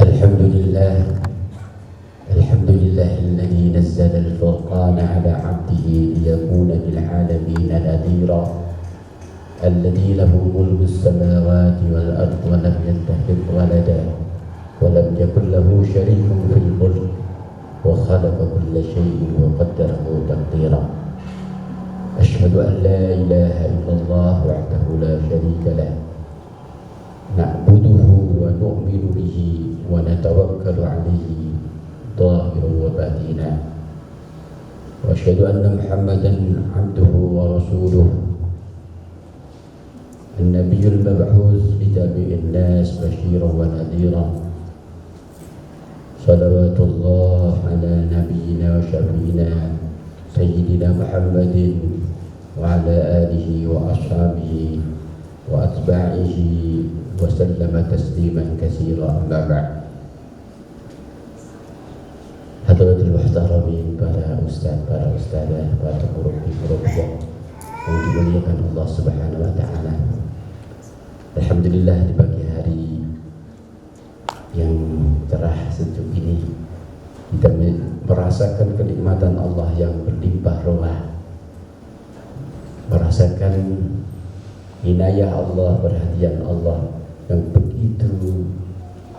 الحمد لله الحمد لله الذي نزل الفرقان على عبده ليكون للعالمين نذيرا الذي له ملك السماوات والأرض ولم يتخذ ولدا ولم يكن له شريك في الملك وخلق كل شيء وقدره تقديرا أشهد أن لا إله إلا الله وحده لا شريك له نعبده ونؤمن به ونتوكل عليه ظاهرا وباطنا وأشهد أن محمدا عبده ورسوله النبي المبعوث لجميع الناس بشيرا ونذيرا صلوات الله على نبينا وشفينا سيدنا محمد وعلى آله وأصحابه وأتباعه وسلم تسليما كثيرا. أما بعد. Hadratul muhtaramin, para ustaz, para ustazah, para murabbi yang dimuliakan Allah Subhanahu wa taala. Alhamdulillah, di pagi hari yang cerah sejuk ini kita merasakan kenikmatan Allah yang berlimpah ruah, merasakan inayah Allah, perhatian Allah yang begitu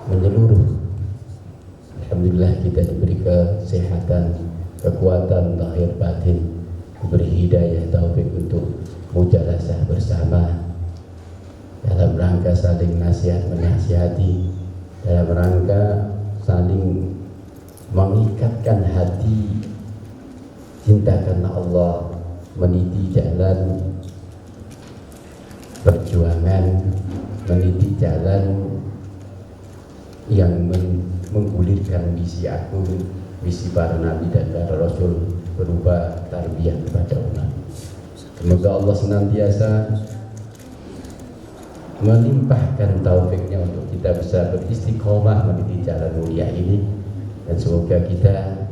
menyeluruh. Alhamdulillah kita diberi kesehatan, kekuatan lahir batin, diberi hidayah taufik untuk mujalasah bersama dalam rangka saling nasihat menasihati, dalam rangka saling mengikatkan hati cinta karena Allah, meniti jalan perjuangan, meniti jalan yang menggulirkan misi agung, misi para nabi dan para rasul berupa tarbiyah kepada umat. Semoga Allah senantiasa melimpahkan taufiknya untuk kita bisa beristiqomah meniti jalan mulia ini, dan semoga kita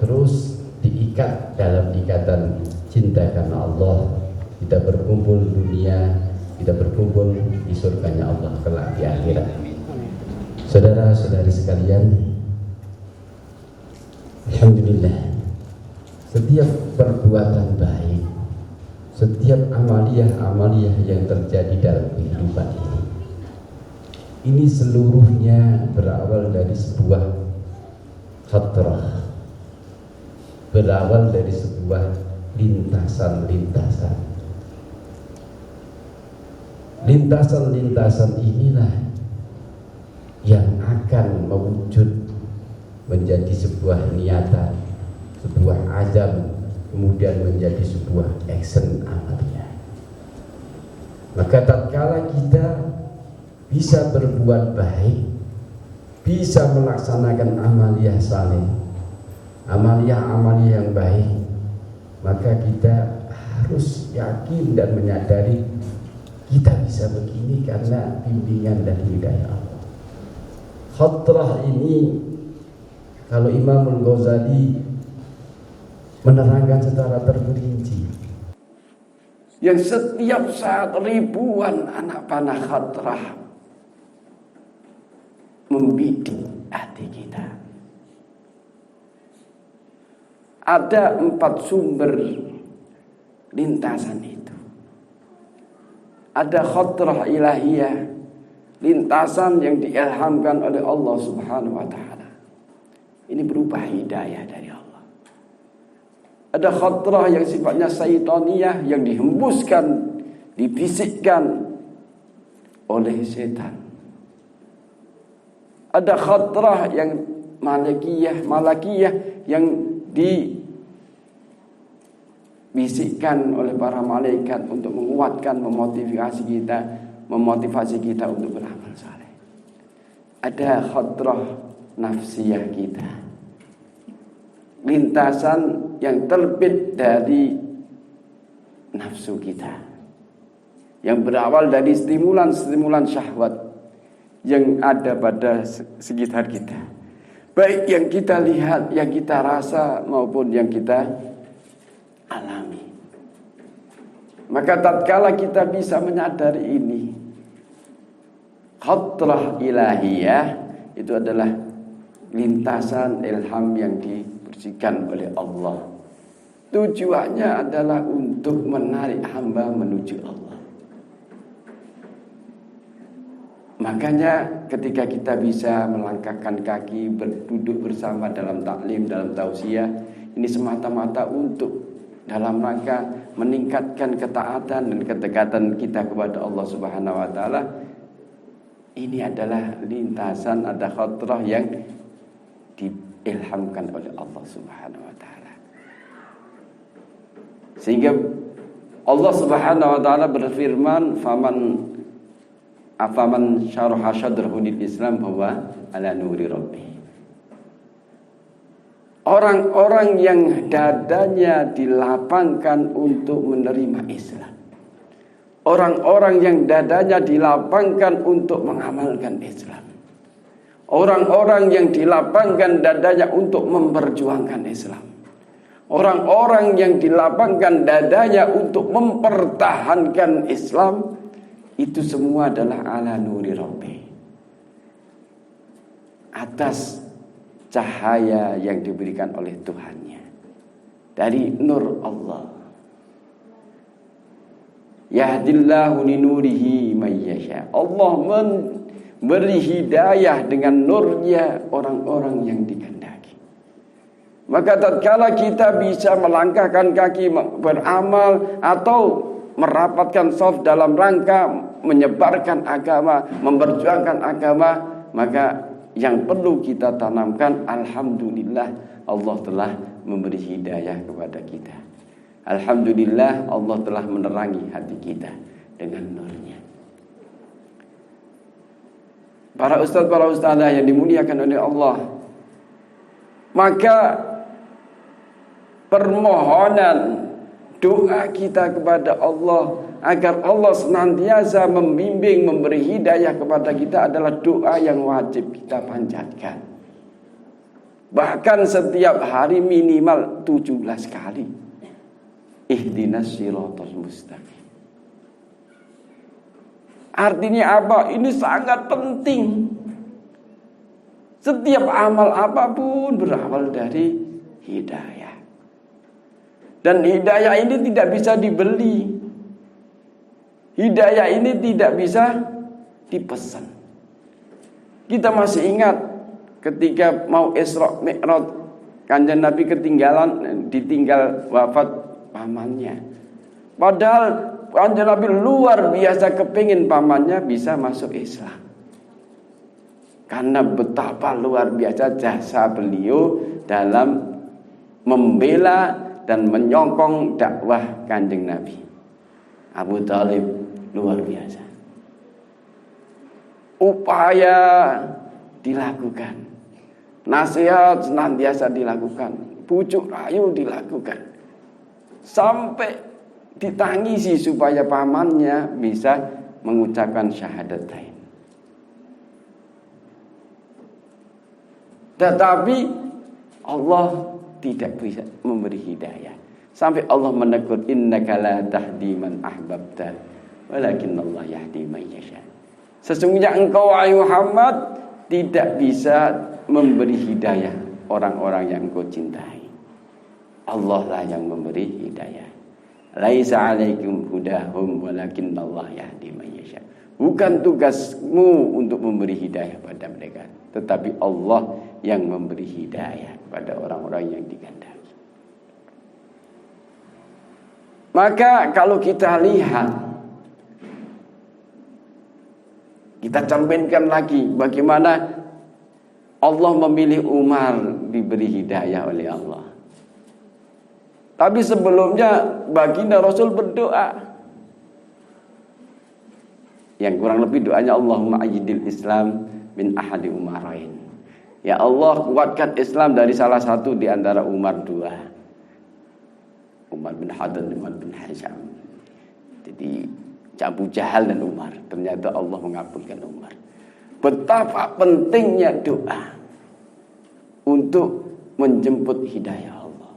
terus diikat dalam ikatan cinta karena Allah. Kita berkumpul dunia, kita berkumpul di surganya Allah kelak di akhirat. Saudara-saudari sekalian, alhamdulillah, setiap perbuatan baik, setiap amaliyah yang terjadi dalam kehidupan ini seluruhnya berawal dari sebuah khatrah, berawal dari sebuah lintasan-lintasan. Lintasan-lintasan inilah yang akan mewujud menjadi sebuah niatan, sebuah azam, kemudian menjadi sebuah action amaliyah. Maka tatkala kita bisa berbuat baik, bisa melaksanakan amaliyah saleh, amaliyah yang baik, maka kita harus yakin dan menyadari kita bisa begini karena bimbingan dan hidayah Allah. Khatrah ini, kalau Imam Ghazali menerangkan secara terperinci, yang setiap saat ribuan anak panah khatrah membidik hati kita. Ada 4 sumber lintasan itu. Ada khatrah ilahiyah, lintasan yang diilhamkan oleh Allah Subhanahu wa taala. Ini berupa hidayah dari Allah. Ada khatrah yang sifatnya syaitaniyah, yang dihembuskan, dibisikkan oleh setan. Ada khatrah yang malakiyah yang dibisikkan oleh para malaikat untuk menguatkan, memotivasi kita untuk beramal saleh. Ada khatrah nafsiyah kita, lintasan yang terbit dari nafsu kita, yang berawal dari stimulan syahwat yang ada pada sekitar kita, baik yang kita lihat, yang kita rasa maupun yang kita alami. Maka tatkala kita bisa menyadari ini, khatrah ilahiyah, itu adalah lintasan ilham yang dibersihkan oleh Allah. Tujuannya adalah untuk menarik hamba menuju Allah. Makanya ketika kita bisa melangkahkan kaki, berduduk bersama dalam taklim, dalam tausiah, ini semata-mata untuk dalam rangka meningkatkan ketaatan dan kedekatan kita kepada Allah Subhanahu wa taala. Ini adalah lintasan, ada khatrah yang diilhamkan oleh Allah Subhanahu wa taala. Sehingga Allah Subhanahu wa taala berfirman, afaman syaraha sadrahu lil Islam bahwa ala nuri rabbih. Orang-orang yang dadanya dilapangkan untuk menerima Islam. Orang-orang yang dadanya dilapangkan untuk mengamalkan Islam. Orang-orang yang dilapangkan dadanya untuk memperjuangkan Islam. Orang-orang yang dilapangkan dadanya untuk mempertahankan Islam. Itu semua adalah ala nuri rabbi, atas cahaya yang diberikan oleh Tuhannya dari nur Allah. Yahdillahu linurihi may yasha. Allah memberi hidayah dengan nurnya orang-orang yang dikehendaki. Maka tatkala kita bisa melangkahkan kaki beramal atau merapatkan shaf dalam rangka menyebarkan agama, memperjuangkan agama, maka yang perlu kita tanamkan, alhamdulillah Allah telah memberi hidayah kepada kita. Alhamdulillah Allah telah menerangi hati kita dengan nurnya. Para ustazah yang dimuliakan oleh Allah, maka permohonan doa kita kepada Allah agar Allah senantiasa membimbing, memberi hidayah kepada kita adalah doa yang wajib kita panjatkan. Bahkan setiap hari minimal 17 kali. Ihdinas siratal mustaqim. Artinya apa? Ini sangat penting. Setiap amal apapun berawal dari hidayah. Dan hidayah ini tidak bisa dibeli. Hidayah ini tidak bisa dipesan. Kita masih ingat ketika mau Isra Mi'raj, Kanjeng Nabi ditinggal wafat pamannya. Padahal Kanjeng Nabi luar biasa kepingin pamannya bisa masuk Islam. Karena betapa luar biasa jasa beliau dalam membela dan menyokong dakwah Kanjeng Nabi. Abu Thalib luar biasa. Upaya dilakukan, nasihat senantiasa dilakukan, pucuk rayu dilakukan, sampai ditangisi supaya pamannya bisa mengucapkan syahadatain. Tetapi Allah tidak bisa memberi hidayah. Sampai Allah menegur, innaka la tahdi man ahbabta walakin Allah yahdi man yasha. Sesungguhnya engkau wahai Muhammad tidak bisa memberi hidayah orang-orang yang engkau cintai. Allah lah yang memberi hidayah. Laisa alaikum hudahum walakin Allah yahdi man yasha. Bukan tugasmu untuk memberi hidayah pada mereka, tetapi Allah yang memberi hidayah pada orang-orang yang digandari. Maka kalau kita lihat, kita cerminkan lagi bagaimana Allah memilih Umar diberi hidayah oleh Allah. Tapi sebelumnya baginda Rasul berdoa, yang kurang lebih doanya Allahumma ayyidil Islam min ahadi umarain. Ya Allah, kuatkan Islam dari salah satu di antara Umar dua. Umar bin Khattab dan Umar bin Hisham. Jadi Abu Jahal dan Umar. Ternyata Allah mengabulkan Umar. Betapa pentingnya doa untuk menjemput hidayah Allah.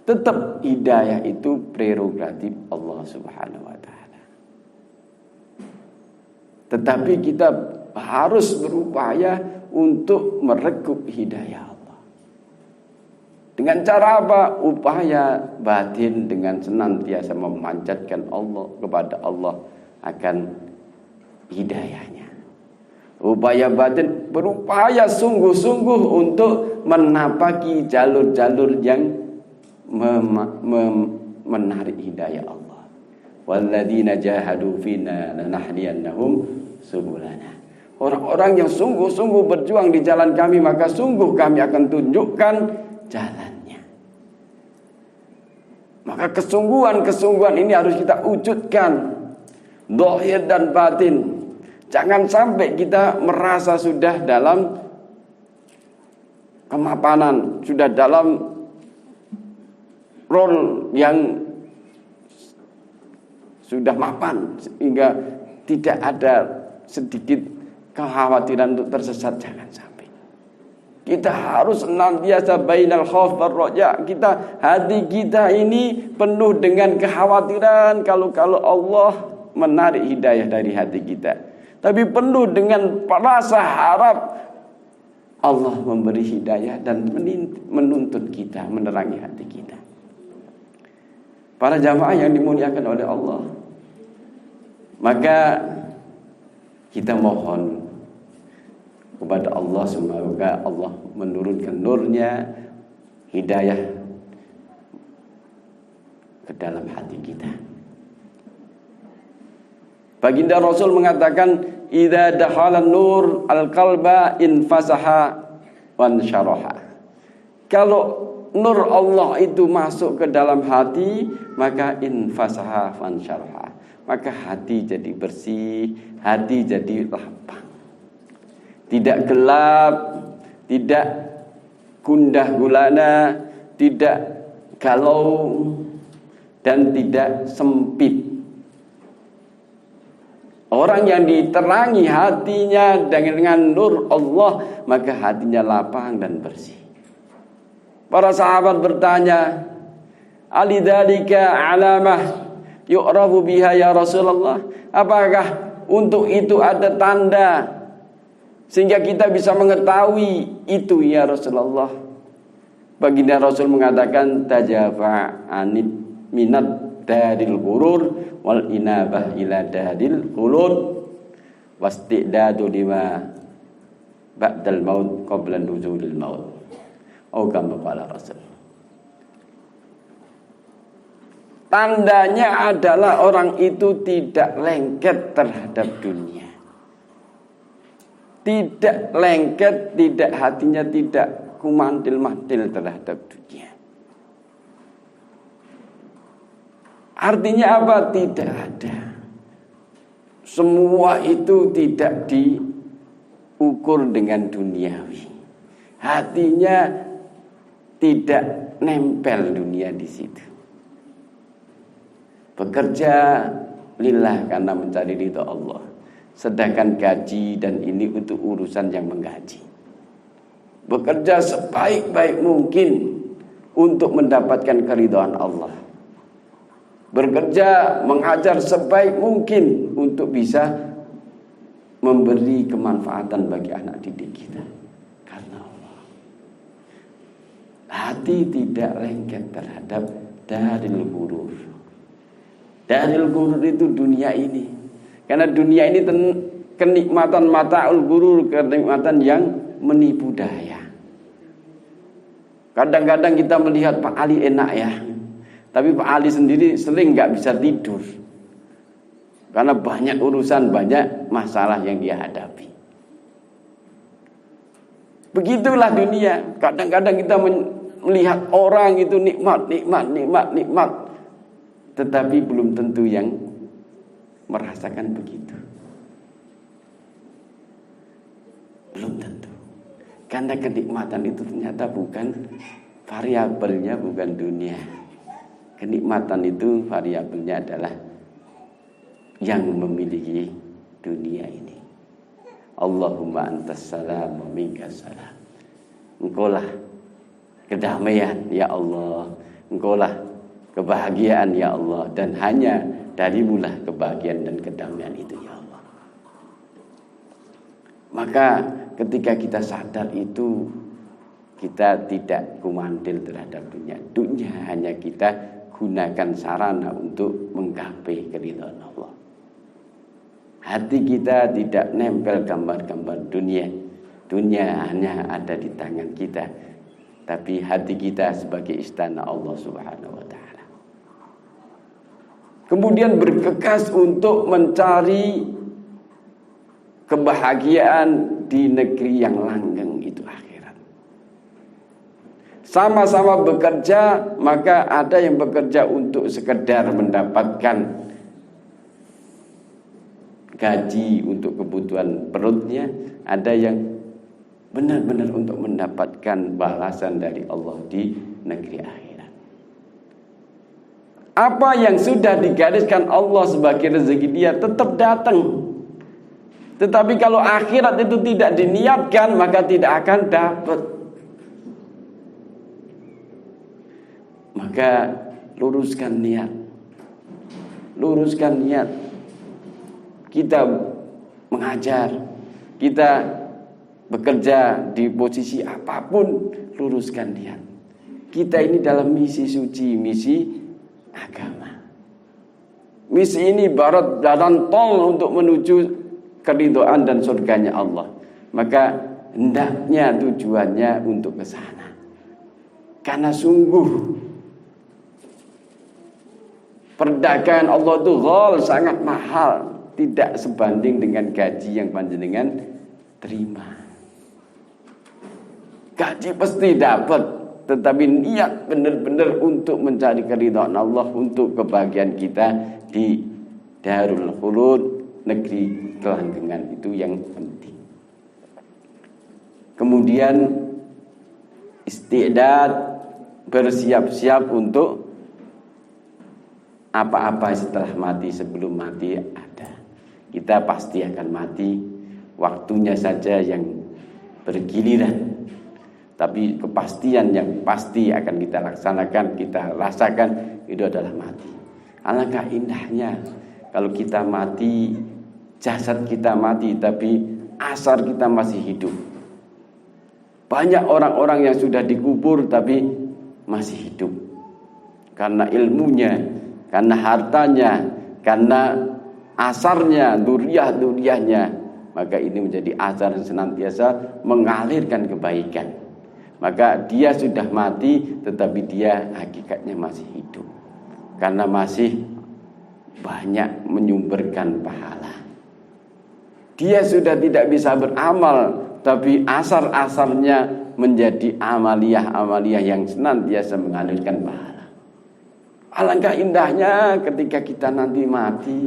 Tetap hidayah itu prerogatif Allah Subhanahu wa taala. Tetapi kita harus berupaya untuk merekuk hidayah Allah. Dengan cara apa? Upaya batin dengan senantiasa memanjatkan Allah kepada Allah akan hidayahnya. Upaya batin berupaya sungguh-sungguh untuk menapaki jalur-jalur yang menarik hidayah Allah. Walladzina jahadu fina lanahdiyannahum subulana. Orang-orang yang sungguh-sungguh berjuang di jalan kami, maka sungguh kami akan tunjukkan jalannya. Maka kesungguhan ini harus kita wujudkan, zahir dan batin. Jangan sampai kita merasa sudah dalam kemapanan, sudah dalam role yang sudah mapan, sehingga tidak ada sedikit kekhawatiran untuk tersesat. Jangan sampai. Kita harus senantiasa bainal khauf war raja. Hati kita ini penuh dengan kekhawatiran kalau Allah menarik hidayah dari hati kita. Tapi penuh dengan rasa harap Allah memberi hidayah dan menuntun kita, menerangi hati kita. Para jamaah yang dimuliakan oleh Allah, maka kita mohon kepada Allah semoga Allah menurunkan nurnya, hidayah ke dalam hati kita. Baginda Rasul mengatakan, idza dakhala nur al-qalba infasaha wan syaraha. Kalau nur Allah itu masuk ke dalam hati, maka infasaha wan syaraha. Maka hati jadi bersih, hati jadi lapang. Tidak gelap, tidak gundah gulana, tidak galau dan tidak sempit. Orang yang diterangi hatinya dengan nur Allah, maka hatinya lapang dan bersih. Para sahabat bertanya, "Alidzalika alamah yu'rafu biha ya Rasulullah?" Apakah untuk itu ada tanda sehingga kita bisa mengetahui itu ya Rasulullah? Baginda Rasul mengatakan, "Tajafa anit minat daril ghurur wal inabah ila daril khulud wastidadu lima ba'dal maut qabla nuzulil maut." Kama qala Rasul. Tandanya adalah orang itu tidak lengket terhadap dunia. Tidak lengket, tidak hatinya tidak kumantil-mantil terhadap dunia. Artinya apa? Tidak ada. Semua itu tidak diukur dengan duniawi. Hatinya tidak nempel dunia di situ. Bekerja lillah karena mencari ridha Allah. Sedangkan gaji dan ini untuk urusan yang menggaji. Bekerja sebaik-baik mungkin untuk mendapatkan keridhaan Allah. Bekerja, mengajar sebaik mungkin untuk bisa memberi kemanfaatan bagi anak didik kita. Karena Allah. Hati tidak lengket terhadap daril ghurur. Daril ghurur itu dunia ini. Karena dunia ini kenikmatan mata'ul ghurur, kenikmatan yang menipu daya. Kadang-kadang kita melihat Pak Ali enak ya. Tapi Pak Ali sendiri sering nggak bisa tidur karena banyak urusan, banyak masalah yang dia hadapi. Begitulah dunia. Kadang-kadang kita melihat orang itu nikmat, tetapi belum tentu yang merasakan begitu. Belum tentu. Karena kenikmatan itu ternyata bukan variabelnya, bukan dunia. Kenikmatan itu variabelnya adalah yang memiliki dunia ini. Allahumma antas salam wa minkas salam. Engkaulah kedamaian ya Allah. Engkaulah kebahagiaan ya Allah. Dan hanya darimulah kebahagiaan dan kedamaian itu ya Allah. Maka ketika kita sadar itu, kita tidak kumandil terhadap dunia. Dunia hanya kita gunakan sarana untuk menggapai keridhaan Allah. Hati kita tidak nempel gambar-gambar dunia. Dunia hanya ada di tangan kita. Tapi hati kita sebagai istana Allah Subhanahu wa ta'ala. Kemudian bergegas untuk mencari kebahagiaan di negeri yang langgeng, itu akhirat. Sama-sama bekerja, maka ada yang bekerja untuk sekedar mendapatkan gaji untuk kebutuhan perutnya, ada yang benar-benar untuk mendapatkan balasan dari Allah di negeri akhirat. Apa yang sudah digariskan Allah sebagai rezeki dia tetap datang. Tetapi kalau akhirat itu tidak diniatkan, maka tidak akan dapat. Maka luruskan niat. Luruskan niat. Kita mengajar, kita bekerja di posisi apapun, luruskan niat. Kita ini dalam misi suci, misi agama. Misi ini ibarat jalan tol untuk menuju keridhaan dan surganya Allah. Maka hendaknya tujuannya untuk ke sana. Karena sungguh perdagangan Allah itu sangat mahal, tidak sebanding dengan gaji yang panjenengan terima. Gaji pasti dapat, tetapi niat benar-benar untuk mencari keridhaan Allah, untuk kebahagiaan kita di Darul Khulud, negeri kelanggengan, itu yang penting. Kemudian isti'dad, bersiap-siap untuk apa-apa setelah mati. Sebelum mati ada. Kita pasti akan mati, waktunya saja yang bergiliran. Tapi kepastian yang pasti akan kita laksanakan, kita rasakan, itu adalah mati. Alangkah indahnya kalau kita mati, jasad kita mati, tapi asar kita masih hidup. Banyak orang-orang yang sudah dikubur tapi masih hidup. Karena ilmunya, karena hartanya, karena asarnya, duriah-duriahnya. Maka ini menjadi asar yang senantiasa mengalirkan kebaikan. Maka dia sudah mati, tetapi dia hakikatnya masih hidup. Karena masih banyak menyumberkan pahala. Dia sudah tidak bisa beramal, tapi asar-asarnya menjadi amaliyah-amaliyah yang senantiasa mengalirkan pahala. Alangkah indahnya ketika kita nanti mati,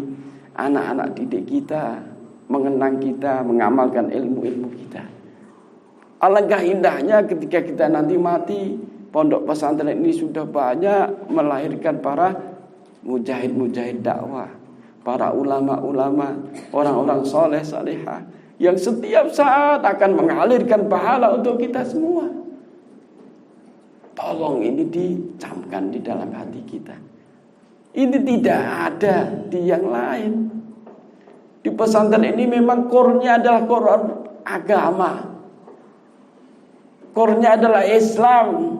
anak-anak didik kita mengenang kita, mengamalkan ilmu-ilmu kita. Alangkah indahnya ketika kita nanti mati, pondok pesantren ini sudah banyak melahirkan para mujahid-mujahid dakwah, para ulama-ulama, orang-orang soleh salihah yang setiap saat akan mengalirkan pahala untuk kita semua. Tolong ini dicamkan di dalam hati kita. Ini tidak ada di yang lain. Di pesantren ini memang core-nya adalah core agama. Core-nya adalah Islam.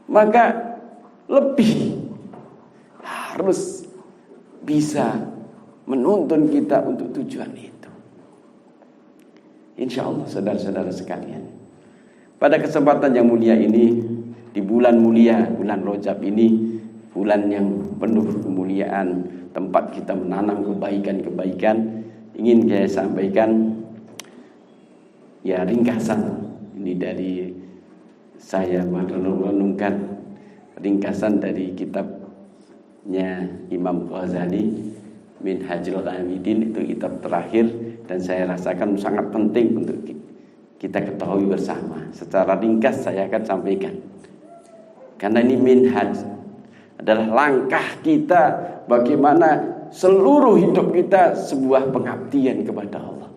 Maka lebih harus bisa menuntun kita untuk tujuan itu. Insya Allah saudara-saudara sekalian, pada kesempatan yang mulia ini, di bulan mulia, bulan Rajab ini, bulan yang penuh kemuliaan, tempat kita menanam kebaikan-kebaikan, ingin saya sampaikan ya ringkasan ini dari saya merenungkan ringkasan dari kitabnya Imam Ghazali, Minhajul Hamidin, itu kitab terakhir dan saya rasakan sangat penting untuk kita ketahui bersama. Secara ringkas saya akan sampaikan. Karena ini minhaj adalah langkah kita bagaimana seluruh hidup kita sebuah pengabdian kepada Allah.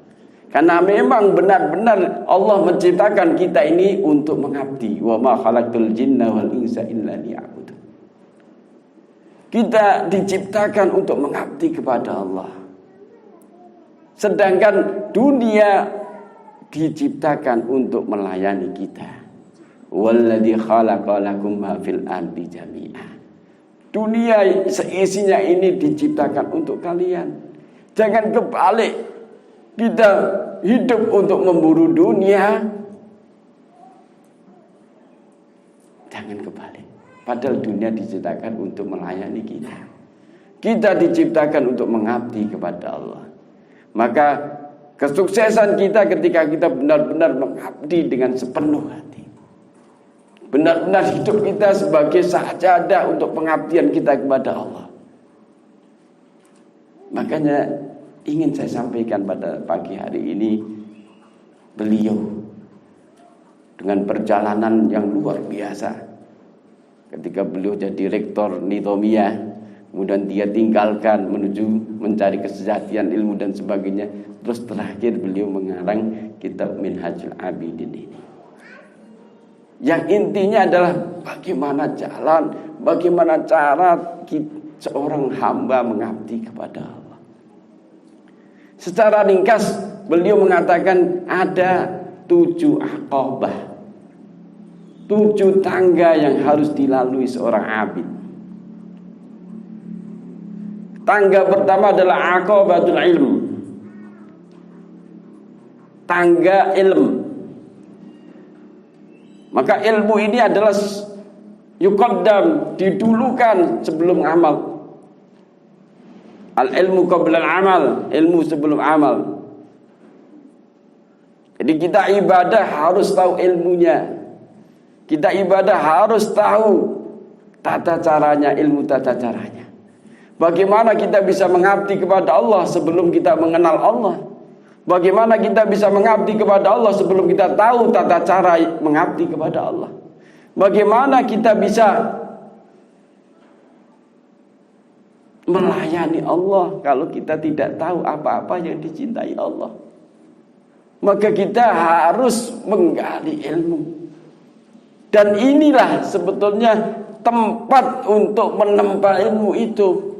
Karena memang benar-benar Allah menciptakan kita ini untuk mengabdi. Wa ma khalaqtul jinna wal insa illa liya'budun. Kita diciptakan untuk mengabdi kepada Allah. Sedangkan dunia diciptakan untuk melayani kita. Walladzi khalaqa lakum ma fil ardi jami'a. Dunia seisinya ini diciptakan untuk kalian. Jangan kebalik. Kita hidup untuk memburu dunia. Jangan kebalik. Padahal dunia diciptakan untuk melayani kita. Kita diciptakan untuk mengabdi kepada Allah. Maka kesuksesan kita ketika kita benar-benar mengabdi dengan sepenuh hati. Benar-benar hidup kita sebagai sajadah untuk pengabdian kita kepada Allah. Makanya ingin saya sampaikan pada pagi hari ini, beliau dengan perjalanan yang luar biasa. Ketika beliau jadi rektor Nizamiyah, kemudian dia tinggalkan menuju mencari kesejatian ilmu dan sebagainya. Terus terakhir beliau mengarang kitab Minhajul Abidin ini. Yang intinya adalah bagaimana jalan, bagaimana cara seorang hamba mengabdi kepada Allah. Secara ringkas beliau mengatakan ada 7 aqabah, 7 tangga yang harus dilalui seorang abid. Tangga pertama adalah aqabatul ilm, tangga ilmu. Maka ilmu ini adalah yuqaddam, didulukan sebelum amal. Al ilmu qabla al amal, ilmu sebelum amal. Jadi kita ibadah harus tahu ilmunya. Kita ibadah harus tahu tata caranya, ilmu tata caranya. Bagaimana kita bisa mengabdi kepada Allah sebelum kita mengenal Allah? Bagaimana kita bisa mengabdi kepada Allah sebelum kita tahu tata cara mengabdi kepada Allah? Bagaimana kita bisa melayani Allah kalau kita tidak tahu apa-apa yang dicintai Allah? Maka kita harus menggali ilmu. Dan inilah sebetulnya tempat untuk menempa ilmu itu.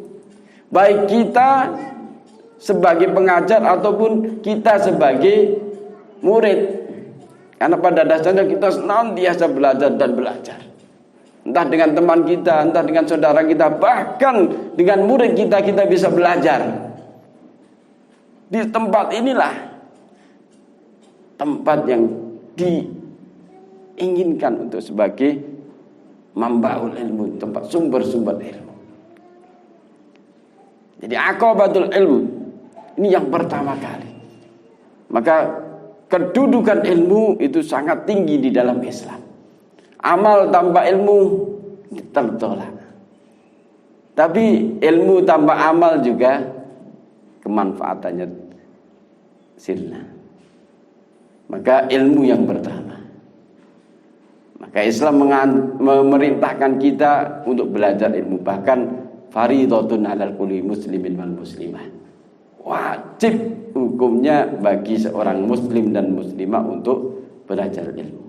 Baik kita sebagai pengajar ataupun kita sebagai murid. Karena pada dasarnya kita senantiasa belajar dan belajar. Entah dengan teman kita, entah dengan saudara kita, bahkan dengan murid kita, kita bisa belajar. Di tempat inilah tempat yang diinginkan untuk sebagai mambaul ilmu, tempat sumber-sumber ilmu. Jadi aqabatul ilmu ini yang pertama kali. Maka kedudukan ilmu itu sangat tinggi di dalam Islam. Amal tanpa ilmu tertolak. Tapi ilmu tanpa amal juga kemanfaatannya sirna. Maka ilmu yang pertama. Maka Islam memerintahkan kita untuk belajar ilmu. Bahkan faridhatun 'alal kulli muslimin wal muslimah. Wajib hukumnya bagi seorang muslim dan muslimah untuk belajar ilmu.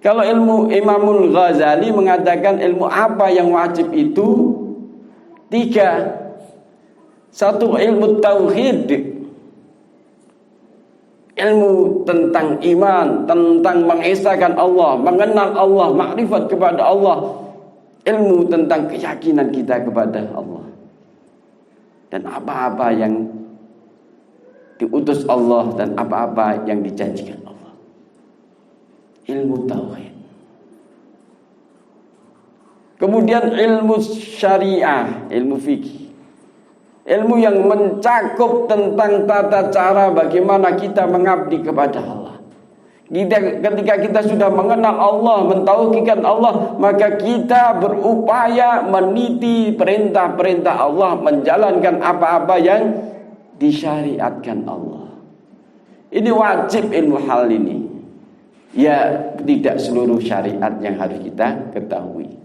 Kalau ilmu, Imamul Ghazali mengatakan ilmu apa yang wajib itu 3. 1 ilmu tauhid, ilmu tentang iman, tentang mengesahkan Allah, mengenal Allah, makrifat kepada Allah, ilmu tentang keyakinan kita kepada Allah dan apa-apa yang diutus Allah dan apa-apa yang dijanjikan Allah. Ilmu tauhid. Kemudian ilmu syariah, ilmu fikih. Ilmu yang mencakup tentang tata cara bagaimana kita mengabdi kepada Allah. Ketika kita sudah mengenal Allah, mentauhidkan Allah, maka kita berupaya meniti perintah-perintah Allah, menjalankan apa-apa yang disyariatkan Allah. Ini wajib ilmu hal ini. Ya, tidak seluruh syariat yang harus kita ketahui.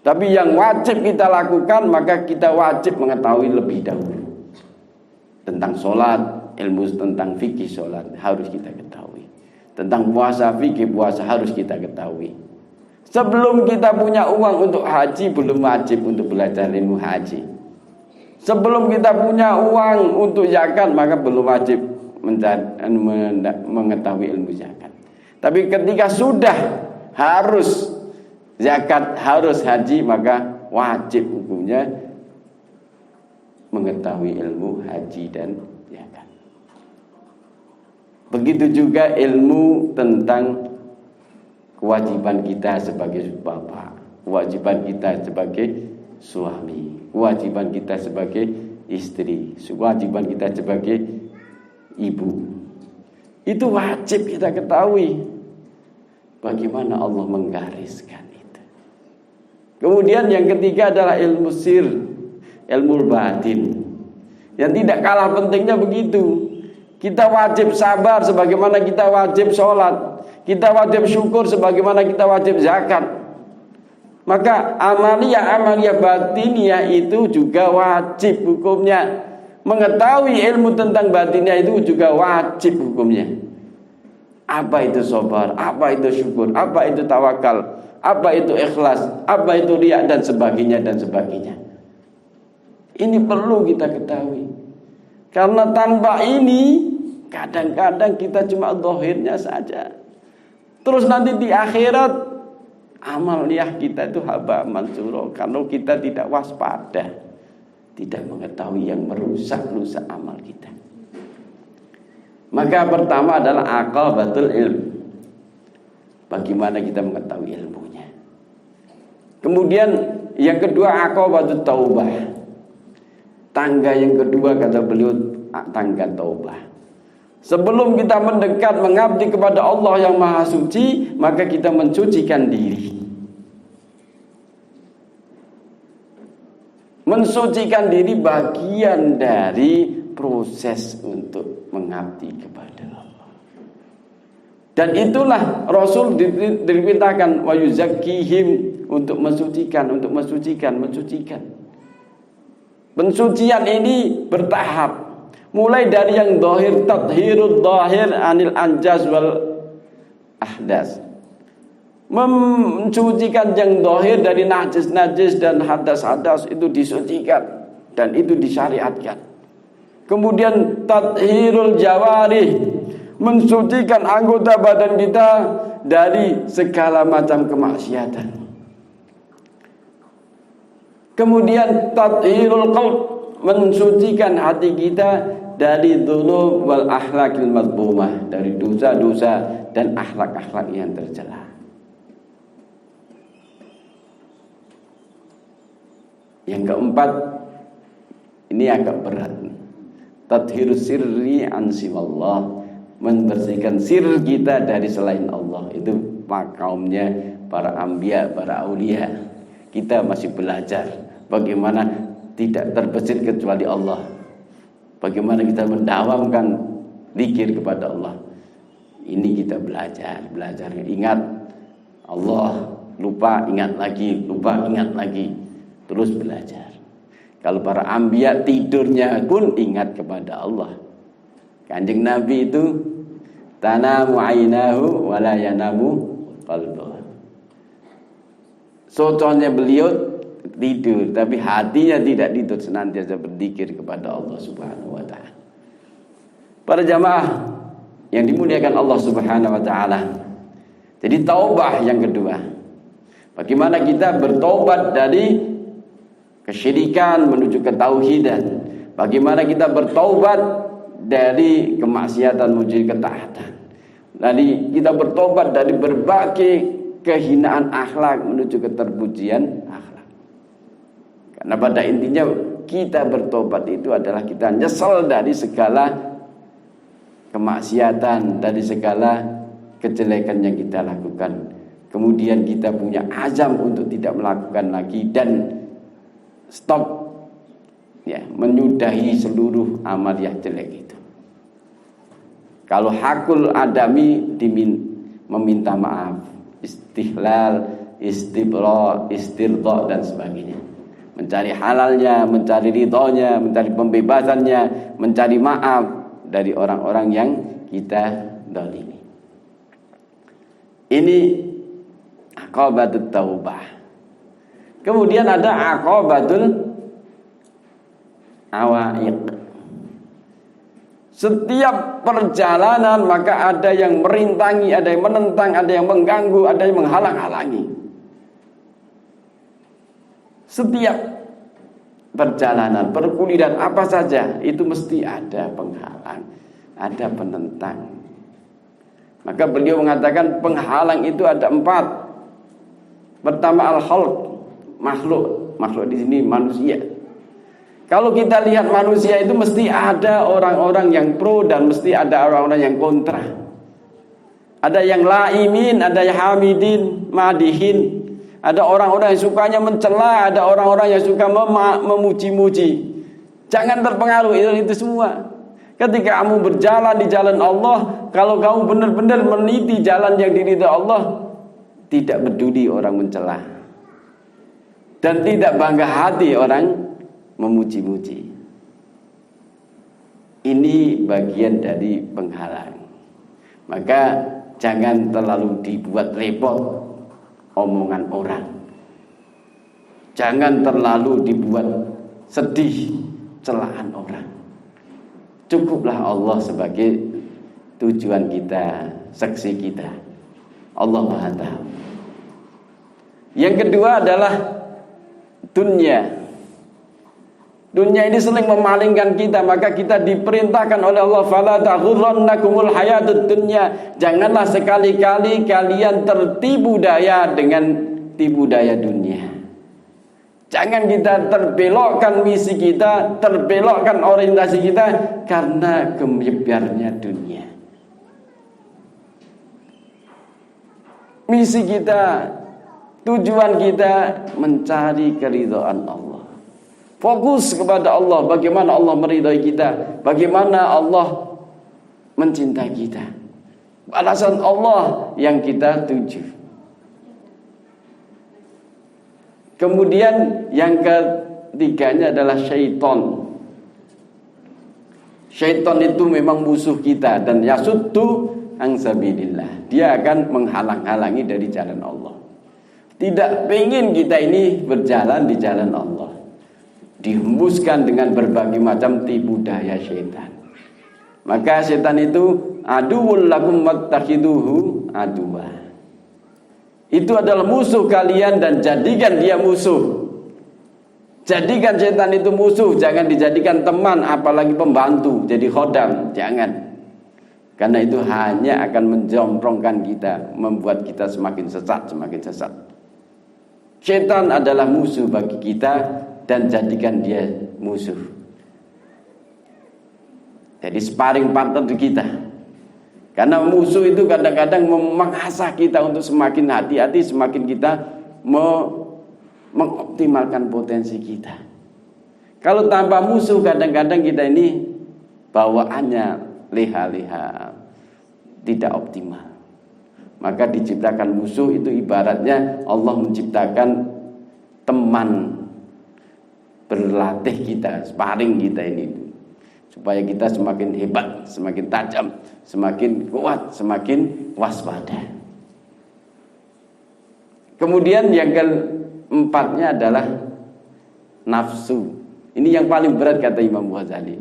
Tapi yang wajib kita lakukan, maka kita wajib mengetahui lebih dahulu. Tentang sholat, ilmu tentang fikih sholat harus kita ketahui. Tentang puasa, fikih puasa harus kita ketahui. Sebelum kita punya uang untuk haji, belum wajib untuk belajar ilmu haji. Sebelum kita punya uang untuk zakat, maka belum wajib mengetahui ilmu zakat. Tapi ketika sudah harus zakat, harus haji, maka wajib hukumnya mengetahui ilmu haji dan zakat. Begitu juga ilmu tentang kewajiban kita sebagai bapak, kewajiban kita sebagai suami, kewajiban kita sebagai istri, kewajiban kita sebagai ibu. Itu wajib kita ketahui. Bagaimana Allah menggariskan itu. Kemudian yang ketiga adalah ilmu sir, ilmu batin. Yang tidak kalah pentingnya begitu. Kita wajib sabar sebagaimana kita wajib sholat. Kita wajib syukur sebagaimana kita wajib zakat. Maka amaliyah batiniyah itu juga wajib hukumnya. Mengetahui ilmu tentang batinnya itu juga wajib hukumnya. Apa itu sabar, apa itu syukur, apa itu tawakal, apa itu ikhlas, apa itu riya dan sebagainya dan sebagainya. Ini perlu kita ketahui. Karena tanpa ini kadang-kadang kita cuma zahirnya saja. Terus nanti di akhirat amaliyah kita itu haba mansura karena kita tidak waspada, tidak mengetahui yang merusak amal kita. Maka pertama adalah aqabatul ilm. Bagaimana kita mengetahui ilmunya. Kemudian yang kedua aqabatut taubah. Tangga yang kedua kata beliau tangga taubah. Sebelum kita mendekat mengabdi kepada Allah yang Maha Suci, maka kita mensucikan diri. Mensucikan diri bagian dari proses untuk mengabdi kepada Allah. Dan itulah Rasul diperintahkan wa yuzakkihim, untuk mensucikan. Pensucian ini bertahap. Mulai dari yang zahir, tathhirud zahir anil anjas wal ahdas. Mensucikan yang zahir dari najis-najis dan hadas-hadas itu disucikan dan itu disyariatkan. Kemudian tathhirul jawarih, mensucikan anggota badan kita dari segala macam kemaksiatan. Kemudian tathhirul qalb, mensucikan hati kita dari dzunub wal akhlaqil madhmumah, dari dosa-dosa dan akhlak-akhlak yang tercela. Yang keempat, ini agak berat. Tathhir sirri an siwallah, membersihkan sir kita dari selain Allah. Itu makamnya para anbiya, para aulia. Kita masih belajar bagaimana tidak terbesit kecuali Allah. Bagaimana kita mendawamkan zikir kepada Allah. Ini kita belajar. Ingat Allah, lupa ingat lagi, lupa ingat lagi. Terus belajar. Kalau para anbiya tidurnya pun ingat kepada Allah. Kanjeng Nabi itu tanamu ainahu wala yanamu qalbuhu. Soconya beliau tidur, tapi hatinya tidak tidur, senantiasa berzikir kepada Allah Subhanahu wa taala. Para jamaah yang dimuliakan Allah Subhanahu wa taala. Jadi taubah yang kedua. Bagaimana kita bertobat dari kesyirikan menuju ketauhidan. Bagaimana kita bertobat dari kemaksiatan menuju ketaatan. Jadi kita bertobat dari berbagai kehinaan akhlak menuju keterpujian akhlak. Karena pada intinya kita bertobat itu adalah kita nyesal dari segala kemaksiatan, dari segala kejelekan yang kita lakukan. Kemudian kita punya azam untuk tidak melakukan lagi dan stop ya, menyudahi seluruh amaliyah jelek itu. Kalau hakul adami meminta maaf, istihlal, istibra, istirda dan sebagainya. Mencari halalnya, mencari ridhonya, mencari pembebasannya, mencari maaf dari orang-orang yang kita zalimi. Ini aqabatut taubah. Kemudian ada aqabatul awaiq. Setiap perjalanan maka ada yang merintangi, ada yang menentang, ada yang mengganggu, ada yang menghalang-halangi. Setiap perjalanan, perkuliran apa saja itu mesti ada penghalang, ada penentang. Maka beliau mengatakan penghalang itu ada 4. Pertama al-khalq, makhluk di sini manusia. Kalau kita lihat manusia itu mesti ada orang-orang yang pro dan mesti ada orang-orang yang kontra. Ada yang laimin, ada yang hamidin, madihin. Ada orang-orang yang sukanya mencela, ada orang-orang yang suka memuji-muji. Jangan terpengaruh itu semua. Ketika kamu berjalan di jalan Allah, kalau kamu benar-benar meniti jalan yang diridhai Allah, tidak peduli orang mencela dan tidak bangga hati orang memuji-muji. Ini bagian dari penghalang. Maka jangan terlalu dibuat repot omongan orang. Jangan terlalu dibuat sedih celaan orang. Cukuplah Allah sebagai tujuan kita, saksi kita. Allah Maha Tahu. Yang kedua adalah dunia. Dunia ini sering memalingkan kita, maka kita diperintahkan oleh Allah, fala taghurrannakumul hayatud dunya. Janganlah sekali-kali kalian tertipu daya dengan tipu daya dunia. Jangan kita terbelokkan misi kita, terbelokkan orientasi kita karena gemyebarnya dunia. Misi kita, tujuan kita mencari keridhaan Allah. Fokus kepada Allah, bagaimana Allah meridai kita, bagaimana Allah mencintai kita. Balasan Allah yang kita tuju. Kemudian yang ketiganya adalah syaitan. Syaitan itu memang musuh kita dan yasuddu an sabilillah. Dia akan menghalang-halangi dari jalan Allah. Tidak ingin kita ini berjalan di jalan Allah. Dihembuskan dengan berbagai macam tipu daya syaitan. Maka syaitan itu aduwwul lakum wattakhiduhu aduwa. Itu adalah musuh kalian dan jadikan dia musuh. Jadikan syaitan itu musuh, jangan dijadikan teman apalagi pembantu, jadi khodam, jangan. Karena itu hanya akan menjomprongkan kita, membuat kita semakin sesat, semakin sesat. Syaitan adalah musuh bagi kita dan jadikan dia musuh. Jadi sparring partner kita. Karena musuh itu kadang-kadang mengasah kita untuk semakin hati-hati, semakin kita mengoptimalkan potensi kita. Kalau tanpa musuh kadang-kadang kita ini bawaannya leha-leha, tidak optimal. Maka diciptakan musuh itu ibaratnya Allah menciptakan teman berlatih kita, sparring kita ini, supaya kita semakin hebat, semakin tajam, semakin kuat, semakin waspada. Kemudian yang keempatnya adalah nafsu. Ini yang paling berat kata Imam Ghazali.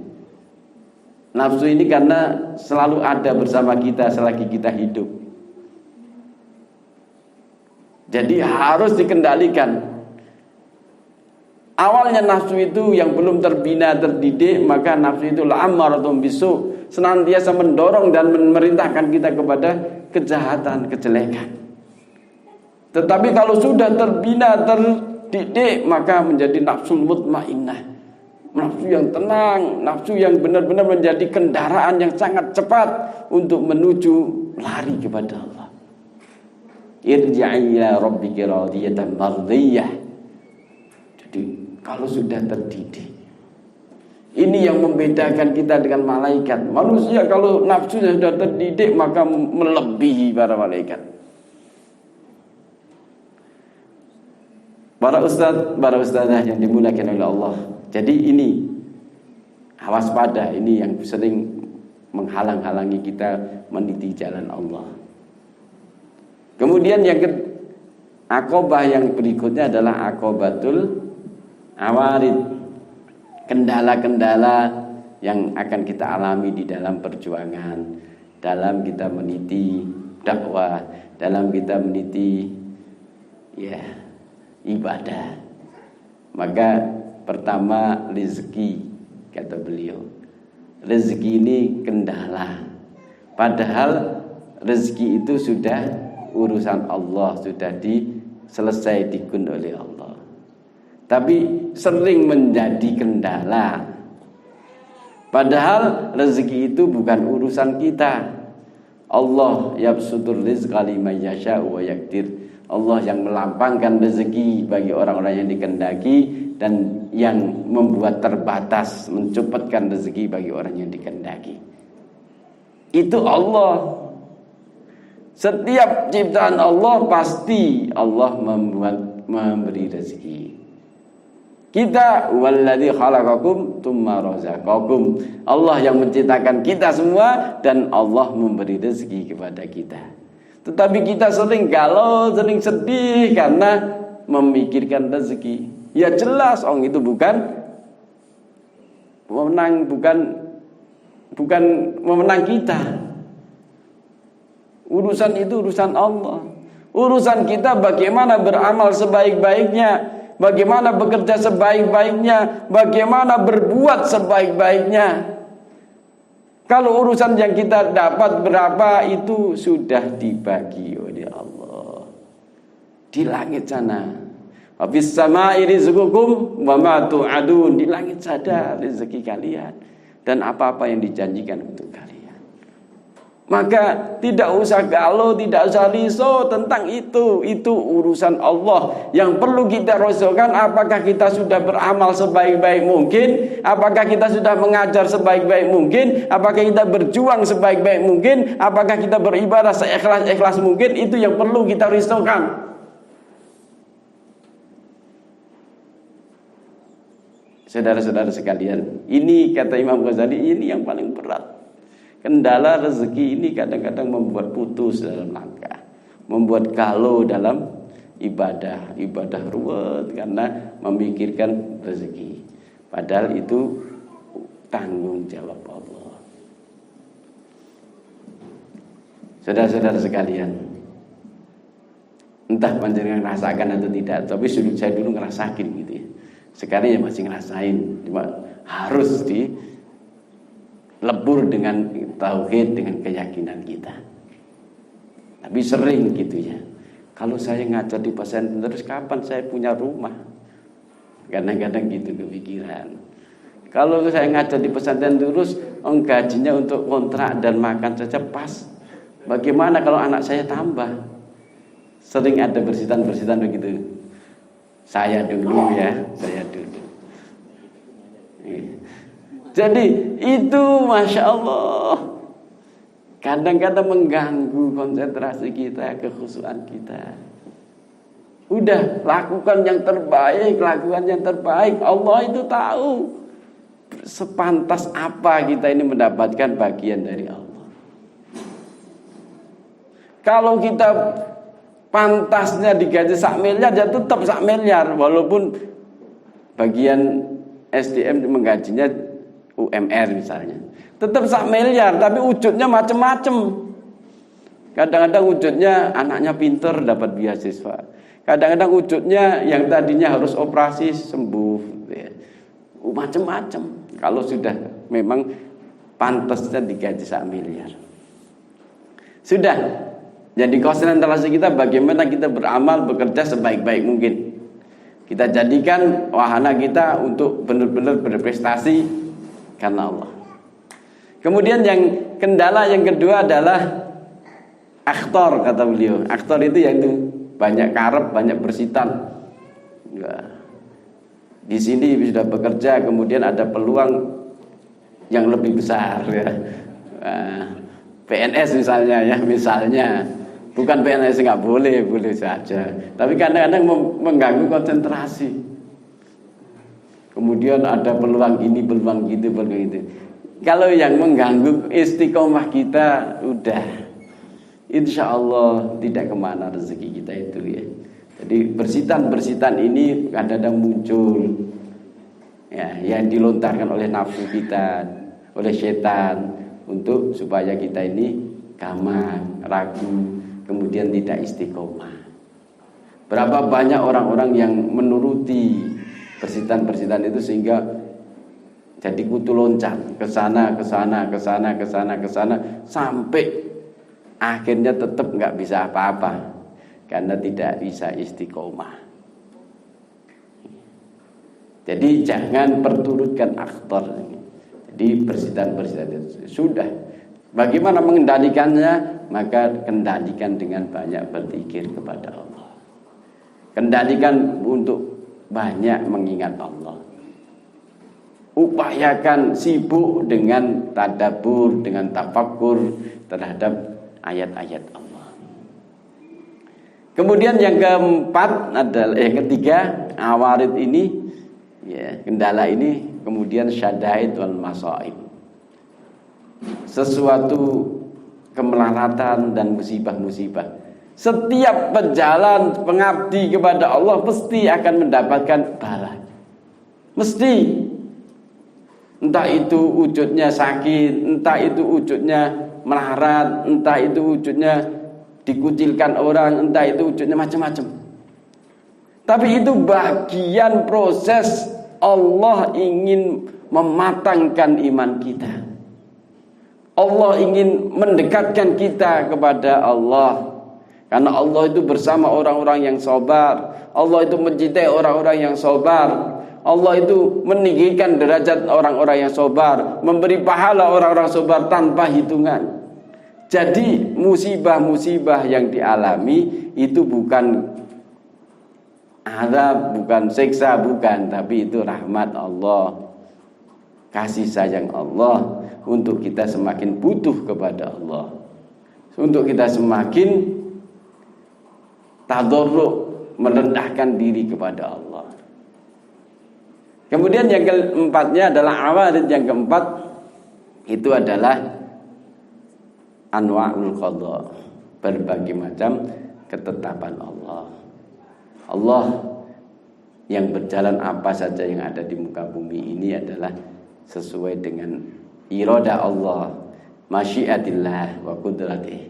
Nafsu ini karena selalu ada bersama kita selagi kita hidup. Jadi harus dikendalikan. Awalnya nafsu itu yang belum terbina, terdidik, maka nafsu itu la'ammaratun bisu, senantiasa mendorong dan memerintahkan kita kepada kejahatan, kejelekan. Tetapi kalau sudah terbina, terdidik, maka menjadi nafsul mutmainnah, nafsu yang tenang, nafsu yang benar-benar menjadi kendaraan yang sangat cepat untuk menuju lari kepada Allah. Irji'i ila rabbiki radiyatan mardiyah. Jadi kalau sudah terdidik, ini yang membedakan kita dengan malaikat. Manusia kalau nafsunya sudah terdidik maka melebihi para malaikat. Para ustadzah yang dimuliakan oleh Allah. Jadi ini awas pada, ini yang sering menghalang-halangi kita meniti jalan Allah. Kemudian yang akobah yang berikutnya adalah akobatul awarid, kendala-kendala yang akan kita alami di dalam perjuangan, dalam kita meniti dakwah, dalam kita meniti ya ibadah. Maka pertama rezeki, kata beliau. Rezeki ini kendala. Padahal rezeki itu sudah urusan Allah, sudah selesai dikun oleh Allah. Tapi sering menjadi kendala. Padahal rezeki itu bukan urusan kita. Allah yabsutur rizqa liman yasha'u wa yaqdir. Allah yang melapangkan rezeki bagi orang-orang yang dikehendaki dan yang membuat terbatas, mencupatkan rezeki bagi orang yang dikehendaki. Itu Allah. Setiap ciptaan Allah pasti Allah memberi rezeki. Kita walladzi khalaqakum tsumma razaqakum. Allah yang menciptakan kita semua dan Allah memberi rezeki kepada kita. Tetapi kita sering galau, sering sedih karena memikirkan rezeki. Ya jelas orang itu bukan memenang kita. Urusan itu urusan Allah. Urusan kita bagaimana beramal sebaik-baiknya, bagaimana bekerja sebaik-baiknya, bagaimana berbuat sebaik-baiknya. Kalau urusan yang kita dapat berapa itu sudah dibagi oleh Allah di langit sana. Habis sama'i rizqukum wa ma tu'adun. Di langit ada rezeki kalian dan apa-apa yang dijanjikan untuk kalian. Maka tidak usah galau, tidak usah risau tentang itu. Itu urusan Allah. Yang perlu kita risaukan, apakah kita sudah beramal sebaik-baik mungkin, apakah kita sudah mengajar sebaik-baik mungkin, apakah kita berjuang sebaik-baik mungkin, apakah kita beribadah seikhlas-ikhlas mungkin. Itu yang perlu kita risaukan. Saudara-saudara sekalian, ini kata Imam Ghazali, ini yang paling berat. Kendala rezeki ini kadang-kadang membuat putus dalam langkah, membuat galau dalam ibadah ruwet karena memikirkan rezeki. Padahal itu tanggung jawab Allah. Saudara-saudara sekalian, entah panjenengan rasakan atau tidak, tapi saya dulu ngerasakin gitu ya. Sekarang ya masih ngerasain, cuma harus lebur dengan tauhid, dengan keyakinan kita. Tapi sering gitu ya, kalau saya ngajar di pesantren terus kapan saya punya rumah? Kadang-kadang gitu kepikiran. Kalau saya ngajar di pesantren terus gajinya untuk kontrak dan makan saja pas. Bagaimana kalau anak saya tambah? Sering ada bersitan begitu. Saya dulu. Jadi itu Masya Allah kadang-kadang mengganggu konsentrasi kita, kekhusyuan kita. Udah lakukan yang terbaik, Allah itu tahu sepantas apa kita ini mendapatkan bagian dari Allah. Kalau kita pantasnya digaji 1 miliar, ya tetap 1 miliar, walaupun bagian SDM menggajinya UMR misalnya, tetap 1 miliar, tapi wujudnya macam-macam. Kadang-kadang wujudnya anaknya pinter dapat beasiswa, kadang-kadang wujudnya yang tadinya harus operasi sembuh, ya. Macam-macam. Kalau sudah memang pantasnya digaji 1 miliar, sudah jadi konsentrasi kita bagaimana kita beramal, bekerja sebaik-baik mungkin. Kita jadikan wahana kita untuk benar-benar berprestasi karena Allah. Kemudian yang kendala yang kedua adalah akhtar, kata beliau. Akhtar itu yaitu banyak karep, banyak bersitan. Di sini sudah bekerja, kemudian ada peluang yang lebih besar ya. PNS misalnya ya, bukan PNS nggak boleh saja, tapi kadang-kadang mengganggu konsentrasi. Kemudian ada peluang ini, peluang gitu. Kalau yang mengganggu istiqomah kita, udah insya Allah tidak kemana rezeki kita itu ya. Jadi bersitan ini kadang-kadang muncul ya, yang dilontarkan oleh nafsu kita, oleh setan untuk supaya kita ini gaman, ragu, kemudian tidak istiqomah. Berapa banyak orang-orang yang menuruti persitan-persitan itu sehingga jadi kutu loncat ke sana, ke sana, ke sana, ke sana, ke sana, sampai akhirnya tetap nggak bisa apa-apa karena tidak bisa istiqomah. Jadi jangan perturutkan akhtar. Jadi persitan-persitan itu sudah. Bagaimana mengendalikannya? Maka kendalikan dengan banyak berzikir kepada Allah. Kendalikan untuk banyak mengingat Allah. Upayakan sibuk dengan tadabbur, dengan tafakkur terhadap ayat-ayat Allah. Kemudian yang keempat adalah ketiga, awarid ini, ya, kendala ini, kemudian syadaid wal masaib. Sesuatu kemelaratan dan musibah-musibah. Setiap pejalan pengabdi kepada Allah pasti akan mendapatkan bala. Mesti. Entah itu wujudnya sakit, entah itu wujudnya melarat, entah itu wujudnya dikucilkan orang, entah itu wujudnya macam-macam. Tapi itu bagian proses Allah ingin mematangkan iman kita. Allah ingin mendekatkan kita kepada Allah. Karena Allah itu bersama orang-orang yang sabar. Allah itu mencintai orang-orang yang sabar. Allah itu meninggikan derajat orang-orang yang sabar, memberi pahala orang-orang sabar tanpa hitungan. Jadi musibah-musibah yang dialami itu bukan azab, bukan siksa, bukan, tapi itu rahmat Allah, kasih sayang Allah untuk kita semakin butuh kepada Allah, untuk kita semakin tadarruk, merendahkan diri kepada Allah. Kemudian yang keempatnya adalah awarid. Yang keempat itu adalah anwa'ul qadha, berbagai macam ketetapan Allah. Allah yang berjalan apa saja yang ada di muka bumi ini adalah sesuai dengan irada Allah, masyiatillah wa qudratih,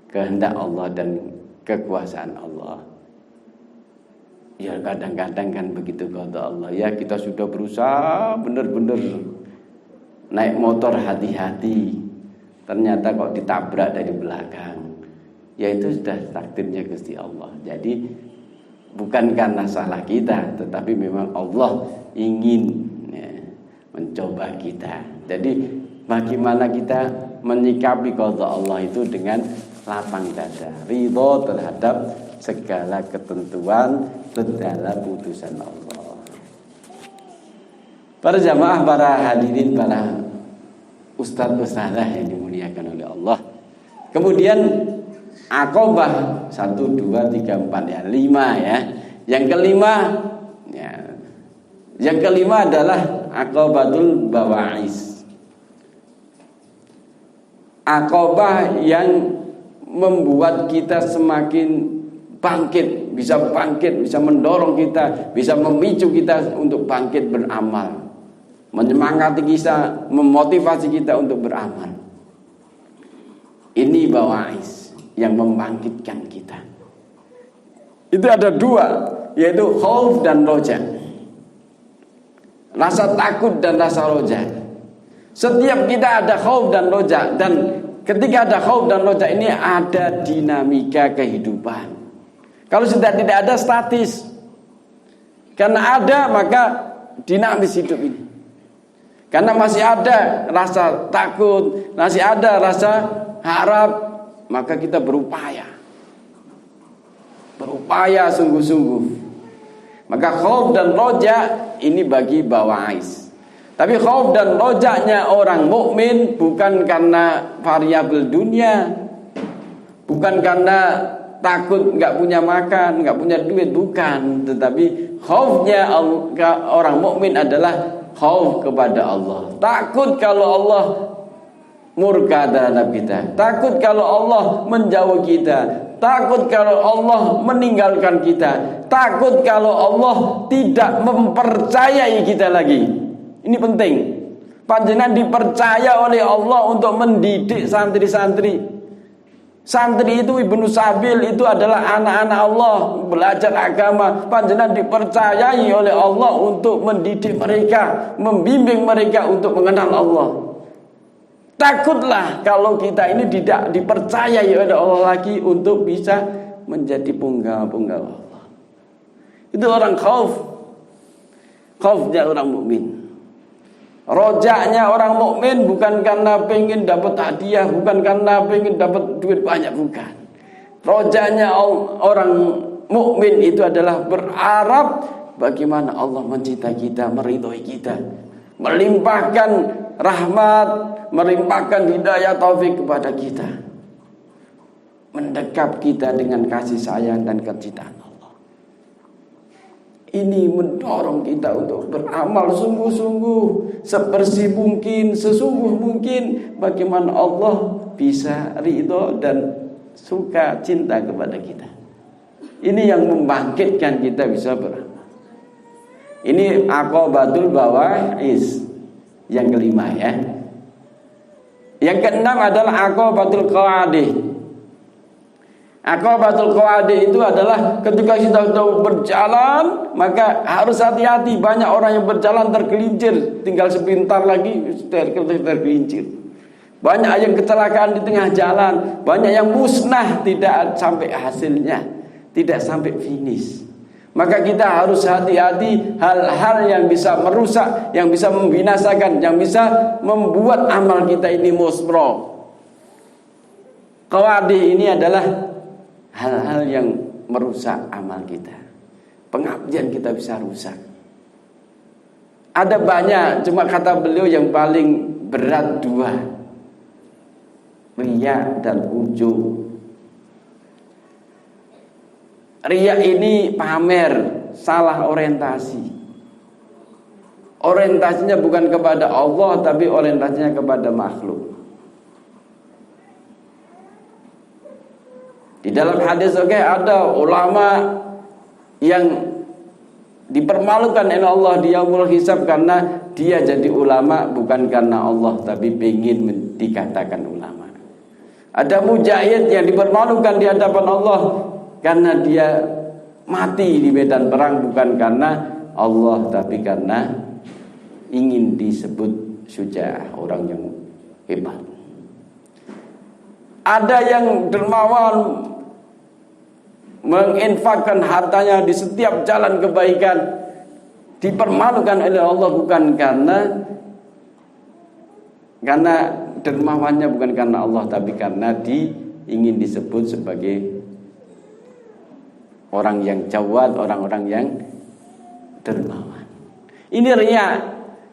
kehendak Allah dan kekuasaan Allah. Ya kadang-kadang kan begitu kata Allah, ya kita sudah berusaha benar-benar naik motor hati-hati, ternyata kok ditabrak dari belakang. Ya itu sudah takdirnya Gusti Allah. Jadi bukan karena salah kita, tetapi memang Allah ingin mencoba kita. Jadi bagaimana kita menyikapi qada Allah itu dengan lapang dada, ridho terhadap segala ketentuan, segala putusan Allah. Para jamaah, para hadirin, para ustadz-ustadzah yang dimuliakan oleh Allah. Kemudian Aqabah 1, 2, 3, 4 ya, 5 ya. Yang kelima ya, yang kelima adalah Aqabatul Bawa'is. Aqabah yang membuat kita semakin bangkit, bisa mendorong kita, bisa memicu kita untuk bangkit beramal, menyemangati kita, memotivasi kita untuk beramal. Ini bawa'is yang membangkitkan kita. Itu ada 2, yaitu khauf dan roja. Rasa takut dan rasa roja. Setiap kita ada khauf dan roja, dan ketika ada khauf dan roja ini ada dinamika kehidupan. Kalau sudah tidak ada, statis. Karena ada, maka dinamis hidup ini. Karena masih ada rasa takut, masih ada rasa harap, maka kita berupaya sungguh-sungguh. Maka khauf dan roja ini bagi bawa'is. Tapi khauf dan rojanya orang mukmin bukan karena variabel dunia, bukan karena takut nggak punya makan, nggak punya duit, bukan. Tetapi khaufnya orang mukmin adalah khauf kepada Allah. Takut kalau Allah murka terhadap kita, takut kalau Allah menjauh kita, takut kalau Allah meninggalkan kita, takut kalau Allah tidak mempercayai kita lagi. Ini penting. Panjenengan dipercaya oleh Allah untuk mendidik santri-santri. Santri itu Ibnu Sabil itu adalah anak-anak Allah belajar agama. Panjenengan dipercayai oleh Allah untuk mendidik mereka, membimbing mereka untuk mengenal Allah. Takutlah kalau kita ini tidak dipercayai oleh Allah lagi untuk bisa menjadi punggawa-punggawa Allah. Itu orang khauf. Khaufnya orang mukmin. Rojaknya orang mukmin bukan karena pengen dapat hadiah, bukan karena pengen dapat duit banyak, bukan. Rojaknya orang mukmin itu adalah berharap bagaimana Allah mencintai kita, meridhoi kita, melimpahkan rahmat, melimpahkan hidayah taufik kepada kita, mendekap kita dengan kasih sayang dan kecintaan Allah. Ini mendorong kita untuk beramal sungguh-sungguh, sebersih mungkin, sesungguh mungkin, bagaimana Allah bisa ridho dan suka cinta kepada kita. Ini yang membangkitkan kita bisa beramal. Ini aqabatul bawa'is yang kelima ya. Yang keenam adalah aqabatul qawadih. Aqabatul qawadih itu adalah ketika kita sudah berjalan, maka harus hati-hati. Banyak orang yang berjalan tergelincir, tinggal sebentar lagi tergelincir. Banyak yang kecelakaan di tengah jalan, banyak yang musnah tidak sampai hasilnya, tidak sampai finish. Maka kita harus hati-hati hal-hal yang bisa merusak, yang bisa membinasakan, yang bisa membuat amal kita ini musbro. Qawadih ini adalah hal-hal yang merusak amal kita. Pengabdian kita bisa rusak. Ada banyak, cuma kata beliau yang paling berat dua: riya dan ujub. Riya ini pamer, salah orientasi. Orientasinya bukan kepada Allah, tapi orientasinya kepada makhluk. Di dalam hadis ada ulama yang dipermalukan oleh Allah di yaumul hisab karena dia jadi ulama bukan karena Allah tapi ingin dikatakan ulama. Ada mujahid yang dipermalukan di hadapan Allah karena dia mati di medan perang bukan karena Allah tapi karena ingin disebut syuja'ah, orang yang hebat. Ada yang dermawan, menginfakkan hartanya di setiap jalan kebaikan, dipermalukan oleh Allah bukan karena dermawannya bukan karena Allah tapi karena ingin disebut sebagai orang yang jawad, orang-orang yang dermawan. Ini riya.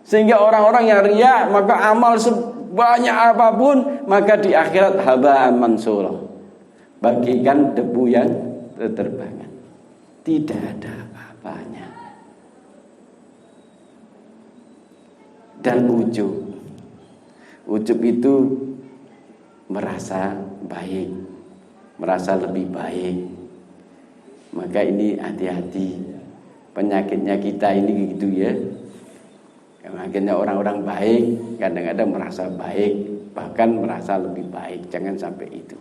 Sehingga orang-orang yang riya, maka amal sebanyak apapun, maka di akhirat haba'an mansura, bagikan debu yang terterbangan, tidak ada apa-apanya. Dan ujub itu merasa baik, merasa lebih baik. Maka ini hati-hati, penyakitnya kita ini gitu ya. Akhirnya orang-orang baik kadang-kadang merasa baik, bahkan merasa lebih baik. Jangan sampai itu.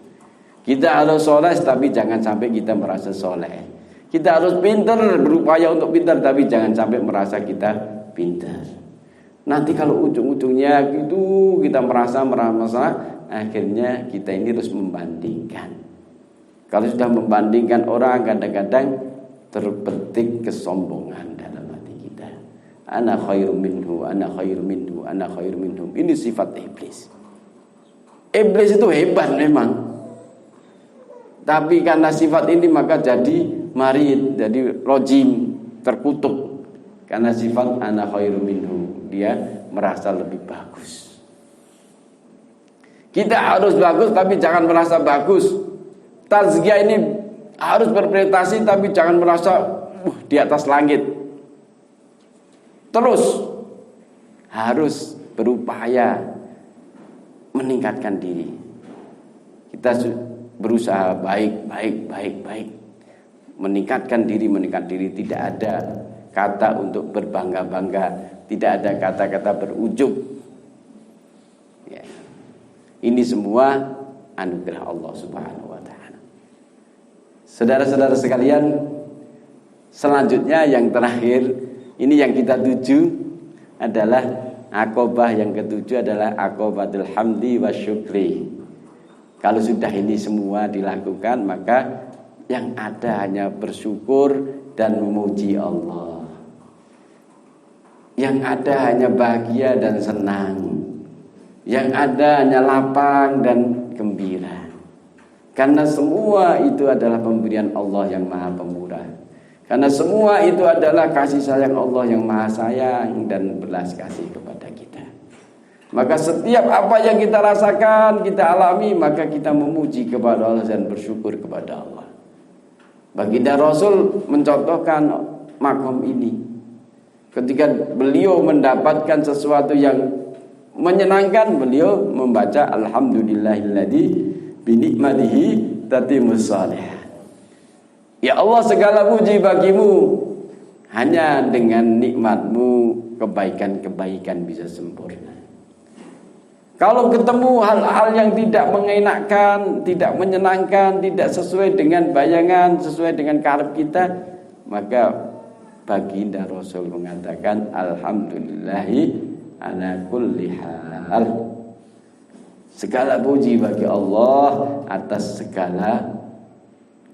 Kita harus soleh tapi jangan sampai kita merasa soleh. Kita harus pintar, berupaya untuk pintar, tapi jangan sampai merasa kita pintar. Nanti kalau ujung-ujungnya gitu kita merasa, akhirnya kita ini terus membandingkan. Kalau sudah membandingkan orang, kadang-kadang terbetik kesombongan dalam hati kita. Ana khairum minhu, ana khairum minhu, ana khairum minhum. Ini sifat iblis. Iblis itu hebat memang. Tapi karena sifat ini maka jadi marid, jadi rojim, terkutuk. Karena sifat ana khairum minhu, dia merasa lebih bagus. Kita harus bagus tapi jangan merasa bagus. Tazkiyah ini harus berprestasi tapi jangan merasa di atas langit. Terus harus berupaya meningkatkan diri. Kita berusaha baik. Meningkatkan diri. Tidak ada kata untuk berbangga-bangga. Tidak ada kata-kata berujub. Ini semua anugerah Allah Subhanahu wa taala. Saudara-saudara sekalian, selanjutnya yang terakhir, ini yang kita tuju adalah aqobah yang ketujuh adalah aqobatul hamdi wa syukri. Kalau sudah ini semua dilakukan, maka yang ada hanya bersyukur dan memuji Allah. Yang ada hanya bahagia dan senang. Yang ada hanya lapang dan gembira. Karena semua itu adalah pemberian Allah yang Maha Pemurah. Karena semua itu adalah kasih sayang Allah yang Maha Sayang dan belas kasih kepada kita. Maka setiap apa yang kita rasakan, kita alami, maka kita memuji kepada Allah dan bersyukur kepada Allah. Baginda Rasul mencontohkan makom ini. Ketika beliau mendapatkan sesuatu yang menyenangkan, beliau membaca Alhamdulillahilladzi binikmatihi tatimmus shalihat. Ya Allah, segala puji bagimu, hanya dengan nikmatmu kebaikan-kebaikan bisa sempurna. Kalau ketemu hal-hal yang tidak mengenakkan, tidak menyenangkan, tidak sesuai dengan bayangan, sesuai dengan karep kita, maka baginda Rasul mengatakan Alhamdulillahi ala kulli hal. Segala puji bagi Allah atas segala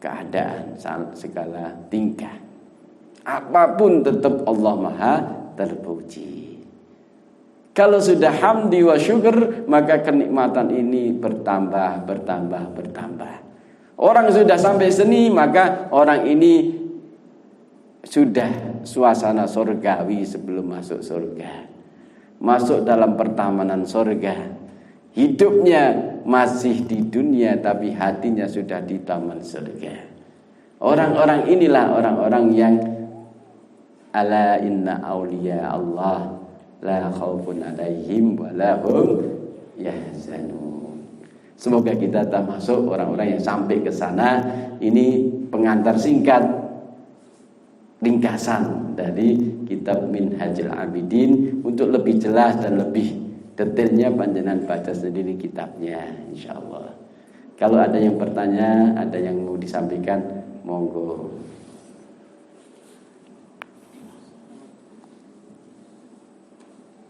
keadaan, segala tingkah. Apapun tetap Allah Maha terpuji. Kalau sudah hamdi wa syukur, maka kenikmatan ini bertambah. Orang sudah sampai sini, maka orang ini sudah suasana surgawi sebelum masuk surga. Masuk dalam pertamanan surga. Hidupnya masih di dunia, tapi hatinya sudah di taman surga. Orang-orang inilah orang-orang yang ala inna awliya Allah la khaufun alaihim wa lahum yahzanun. Semoga kita termasuk orang-orang yang sampai ke sana. Ini pengantar singkat, ringkasan dari kitab Minhajul Abidin. Untuk lebih jelas dan lebih detailnya panjenengan baca sendiri kitabnya, insyaallah. Kalau ada yang bertanya, ada yang mau disampaikan, monggo.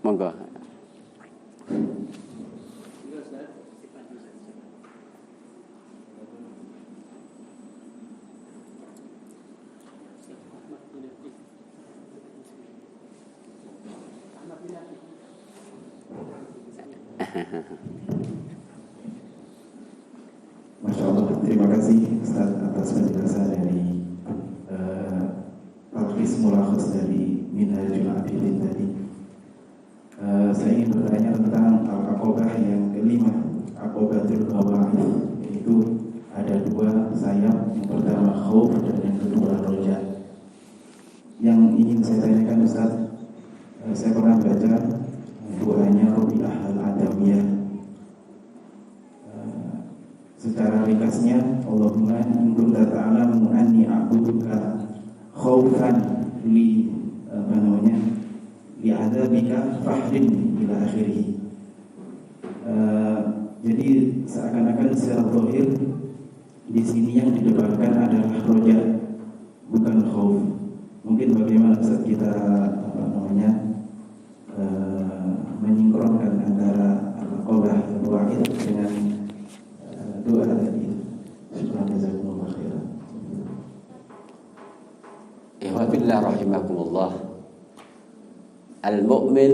Monggo. Masya Allah, terima kasih Ustaz atas penjelasan dari Al-Qis Mulakhas dari Minhajul Abidin tadi. Saya ingin bertanya tentang Al-Aqobah yang kelima, Aqobatul Bawa'id. Itu ada dua sayap, yang pertama khauf dan yang kedua roja. Yang ingin saya tanyakan Ustaz, saya pernah baca doanya Rabi'ah Al-Adawiyah. Secara ringkasnya, Allahumma in kunta ta'lamu anni a'buduka khaufan li li'adzabika fahrim ila akhirih. Jadi seakan-akan secara zahir di sini yang didebarkan adalah roja, bukan khauf. Mungkin bagaimana Ustaz kita menyingkronkan antara al-aqobah al-wa'id dengan doa tadi. Syukran jazakumullah khairan. Ya billah rahimakumullah. Al-mu'min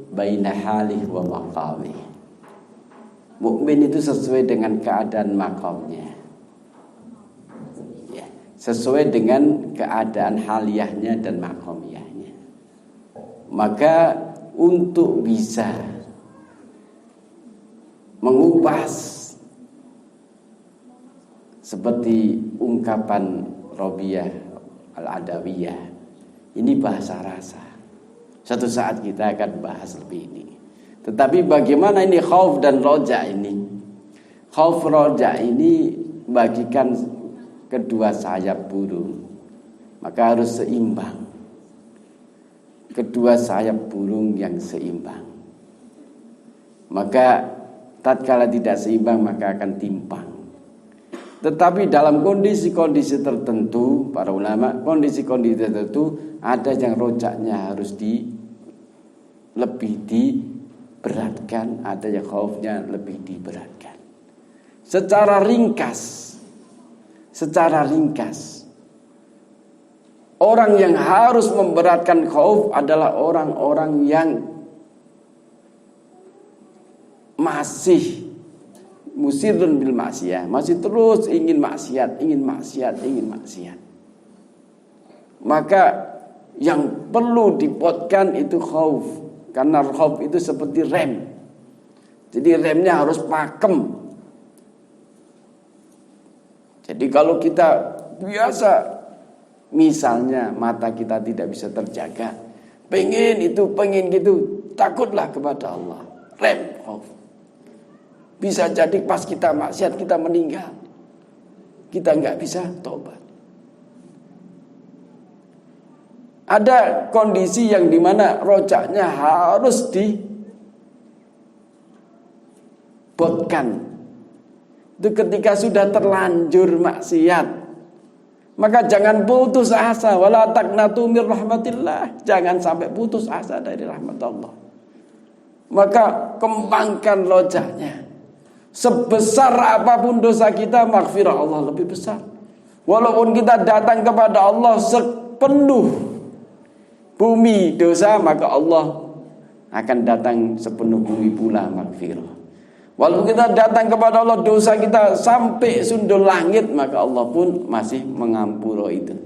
baina halih wa maqamih. Mukmin itu sesuai dengan keadaan makamnya. Ya, sesuai dengan keadaan haliyahnya dan makamiyahnya. Maka untuk bisa mengupas seperti ungkapan Rabi'ah Al-Adawiyah, ini bahasa rasa. Suatu saat kita akan bahas lebih ini. Tetapi bagaimana ini khauf dan roja ini? Khauf roja ini bagikan kedua sayap burung, maka harus seimbang. Kedua sayap burung yang seimbang. Maka Tatkala tidak seimbang maka akan timpang. Tetapi dalam kondisi-kondisi tertentu, para ulama, kondisi-kondisi tertentu ada yang rojaknya harus lebih diberatkan, ada yang khaufnya lebih diberatkan. Secara ringkas, orang yang harus memberatkan khauf adalah orang-orang yang masih musirun bil maksiyah, masih terus ingin maksiat. Maka yang perlu dipotkan itu khauf, karena khauf itu seperti rem. Jadi remnya harus pakem. Jadi kalau kita biasa, misalnya mata kita tidak bisa terjaga, pengen gitu, takutlah kepada Allah. Rem khauf. Bisa jadi pas kita maksiat kita meninggal, kita nggak bisa tobat. Ada kondisi yang dimana rojaknya harus dibotkan. Itu ketika sudah terlanjur maksiat, maka jangan putus asa. Wala taqnatu mir rahmatillah. Jangan sampai putus asa dari rahmat Allah. Maka kembangkan rojaknya. Sebesar apapun dosa kita, maghfirah Allah lebih besar. Walaupun kita datang kepada Allah sepenuh bumi dosa, maka Allah akan datang sepenuh bumi pula maghfirah. Walaupun kita datang kepada Allah, dosa kita sampai sundul langit, maka Allah pun masih mengampura itu.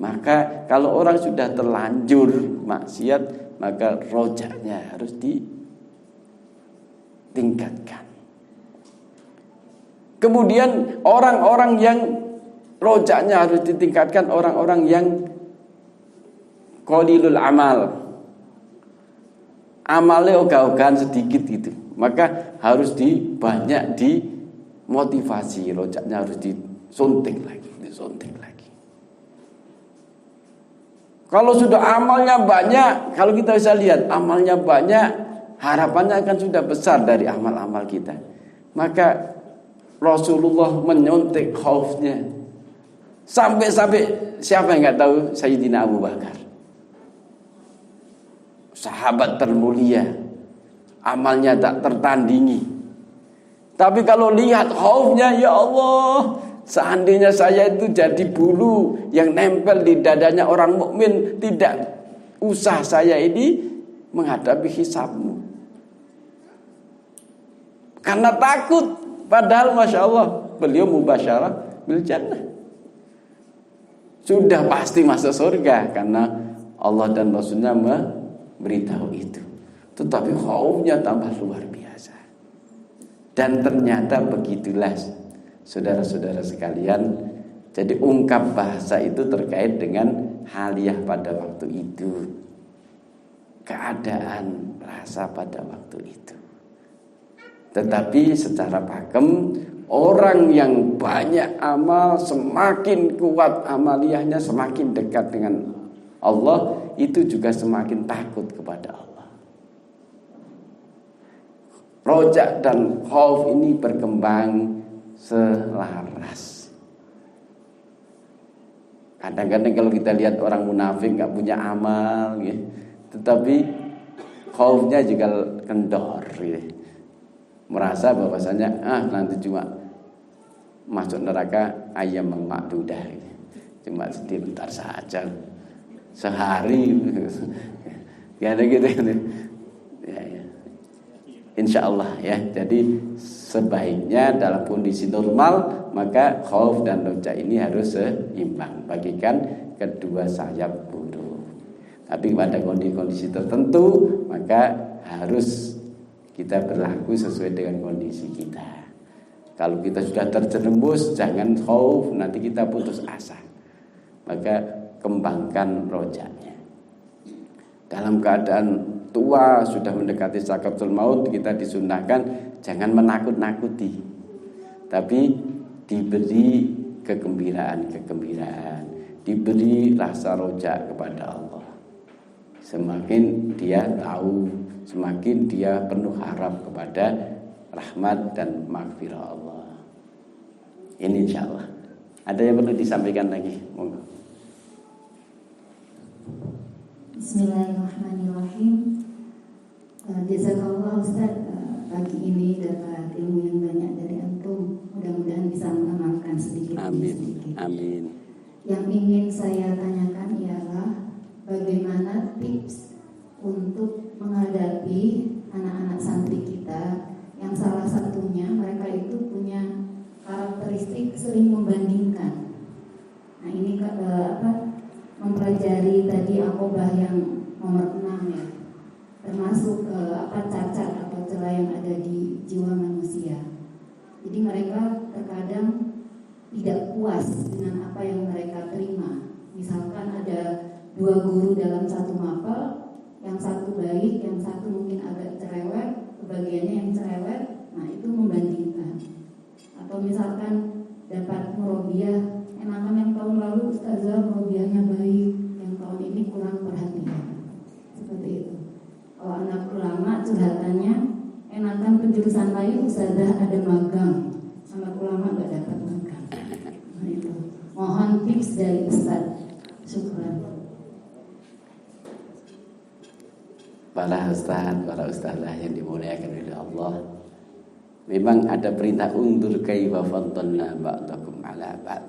Maka kalau orang sudah terlanjur maksiat, maka rojaknya harus ditingkatkan. Kemudian orang-orang yang rojaknya harus ditingkatkan, orang-orang yang qalilul amal, amalnya ogah-ogahan sedikit gitu, maka harus banyak dimotivasi, rojaknya harus disuntik lagi. Kalau sudah amalnya banyak, kalau kita bisa lihat amalnya banyak, harapannya akan sudah besar dari amal-amal kita. Maka Rasulullah menyuntik khaufnya. Sampai siapa yang nggak tahu Sayyidina Abu Bakar, sahabat termulia, amalnya tak tertandingi. Tapi kalau lihat khaufnya, ya Allah, seandainya saya itu jadi bulu yang nempel di dadanya orang mukmin, tidak usah saya ini menghadapi hisabmu. Karena takut. Padahal Masya Allah, beliau mubasyarah bil jannah. Sudah pasti masuk surga, karena Allah dan Rasulnya memberitahu itu. Tetapi khaufnya tambah luar biasa. Dan ternyata begitulah, saudara-saudara sekalian. Jadi ungkap bahasa itu terkait dengan haliah pada waktu itu, keadaan rasa pada waktu itu. Tetapi secara pakem, orang yang banyak amal, semakin kuat amaliyahnya, semakin dekat dengan Allah, itu juga semakin takut kepada Allah. Rojak dan khauf ini berkembang selaras. Kadang-kadang kalau kita lihat orang munafik gak punya amal gitu, tetapi khaufnya juga kendor gitu. Merasa bahwasanya nanti cuma masuk neraka ayam ma'dudah, cuma sebentar saja, sehari ya gitu. Ya. Insya Allah ya. Jadi sebaiknya dalam kondisi normal, maka khauf dan roja ini harus seimbang, bagikan kedua sayap burung. Tapi pada kondisi tertentu, maka harus kita berlaku sesuai dengan kondisi kita. Kalau kita sudah terjerumus, jangan khauf, nanti kita putus asa. Maka kembangkan rojaknya. Dalam keadaan tua, sudah mendekati sakaratul maut, kita disunahkan jangan menakut-nakuti, tapi diberi kegembiraan, diberi rasa rojak kepada Allah. Semakin dia tahu, semakin dia penuh harap kepada rahmat dan maghfirah Allah. Ini insyaallah. Ada yang perlu disampaikan lagi? Monggo. Bismillahirrahmanirrahim. Jazakallah Ustaz, pagi ini dapat ilmu yang banyak dari antum. Mudah-mudahan bisa mengamalkan sedikit demi sedikit. Amin. Yang ingin saya tanyakan ialah bagaimana tips untuk menghadapi anak-anak santri kita yang salah satunya mereka itu punya karakteristik sering membandingkan. Nah ini mempelajari tadi akobah yang nomor 6 ya, termasuk cacat atau celah yang ada di jiwa manusia. Jadi mereka terkadang tidak puas dengan apa yang mereka terima. Misalkan ada 2 guru dalam satu mapel, yang satu baik, yang satu mungkin agak cerewet, kebagiannya yang cerewet, nah itu membandingkan. Atau misalkan dapat murobiah, enakan yang tahun lalu ustazah murobiahnya baik, yang tahun ini kurang perhatian. Seperti itu. Kalau anak ulama curhatannya, enakan penjurusan lain ustazah ada magang, anak ulama gak dapat magang. Nah itu. Mohon tips dari Ustaz. Syukran. Para ustazah yang dimuliakan oleh Allah, memang ada perintah undur kaifa faddalna ba'dakum ala ba'd.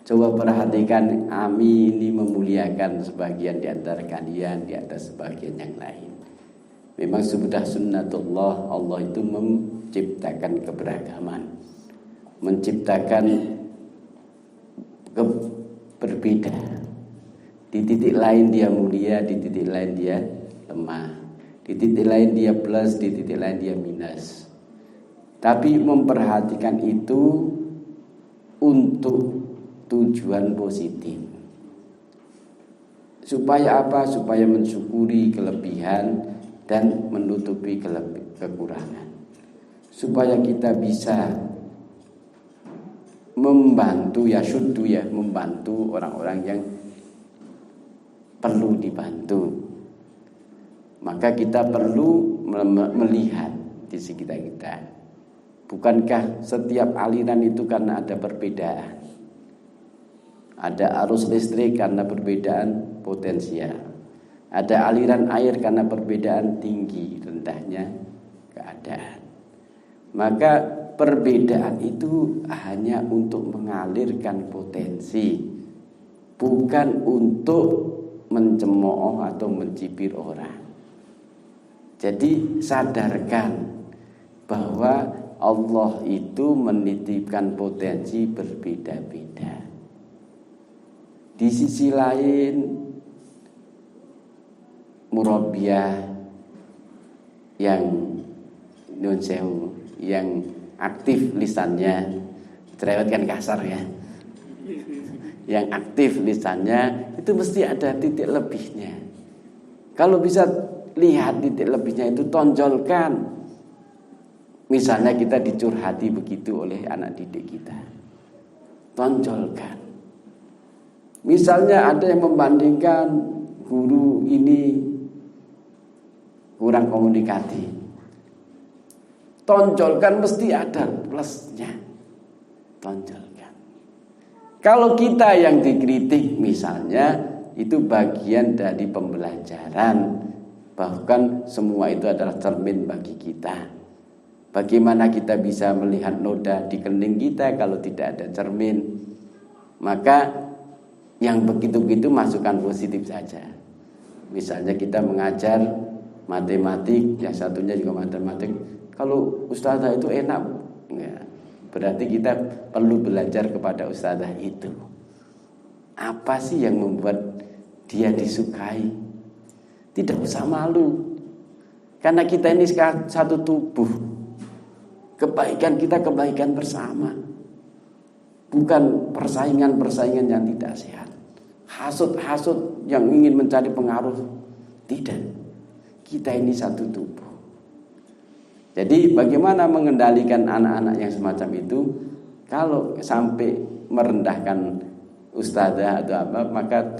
Coba perhatikan, kami ini memuliakan sebagian di antara kalian di atas sebagian yang lain. Memang sudah sunnatullah, Allah itu menciptakan keberagaman, menciptakan berbeda. Di titik lain dia mulia, di titik lain dia lemah, di titik lain dia plus, di titik lain dia minus. Tapi memperhatikan itu untuk tujuan positif. Supaya apa? Supaya mensyukuri kelebihan dan menutupi kekurangan. Supaya kita bisa membantu membantu orang-orang yang perlu dibantu. Maka kita perlu melihat di sekitar kita. Bukankah setiap aliran itu karena ada perbedaan? Ada arus listrik karena perbedaan potensial. Ada aliran air karena perbedaan tinggi rendahnya keadaan. Maka perbedaan itu hanya untuk mengalirkan potensi, bukan untuk mencemooh atau mencibir orang. Jadi sadarkan bahwa Allah itu menitipkan potensi berbeda-beda. Di sisi lain, murabbiyah yang nun sewu, yang aktif lisannya, cerewet kan kasar ya, yang aktif lisannya itu mesti ada titik lebihnya. Kalau bisa lihat titik lebihnya itu, tonjolkan. Misalnya kita dicurhati begitu oleh anak didik kita, tonjolkan. Misalnya ada yang membandingkan guru ini kurang komunikatif, tonjolkan, mesti ada plusnya, tonjolkan. Kalau kita yang dikritik misalnya, itu bagian dari pembelajaran, bahkan semua itu adalah cermin bagi kita. Bagaimana kita bisa melihat noda di kening kita kalau tidak ada cermin? Maka yang begitu-begitu masukan positif saja. Misalnya kita mengajar matematik, yang satunya juga matematik. Kalau ustazah itu enak, ya, berarti kita perlu belajar kepada ustazah itu. Apa sih yang membuat dia disukai? Tidak usah malu, karena kita ini satu tubuh. Kebaikan kita kebaikan bersama, bukan persaingan-persaingan yang tidak sehat, hasut-hasut yang ingin mencari pengaruh. Tidak, kita ini satu tubuh. Jadi bagaimana mengendalikan anak-anak yang semacam itu? Kalau sampai merendahkan ustazah atau apa, maka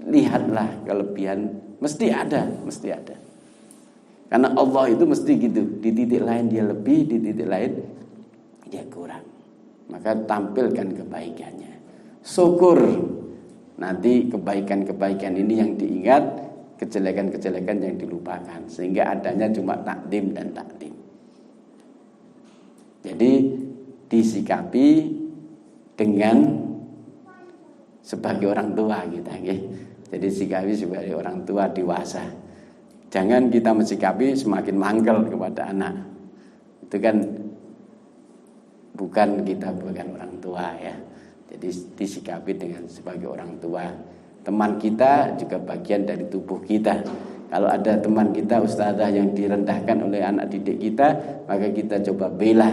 lihatlah kelebihan, mesti ada. Karena Allah itu mesti gitu, di titik lain dia lebih, di titik lain dia kurang. Maka tampilkan kebaikannya, syukur. Nanti kebaikan-kebaikan ini yang diingat, kejelekan-kejelekan yang dilupakan, sehingga adanya cuma takdim dan takdim. Jadi disikapi dengan sebagai orang tua kita, jadi sikapi sebagai orang tua dewasa. Jangan kita mensikapi semakin mangkel kepada anak. Itu kan bukan orang tua ya. Jadi disikapi dengan sebagai orang tua. Teman kita juga bagian dari tubuh kita. Kalau ada teman kita ustazah yang direndahkan oleh anak didik kita, maka kita coba bela.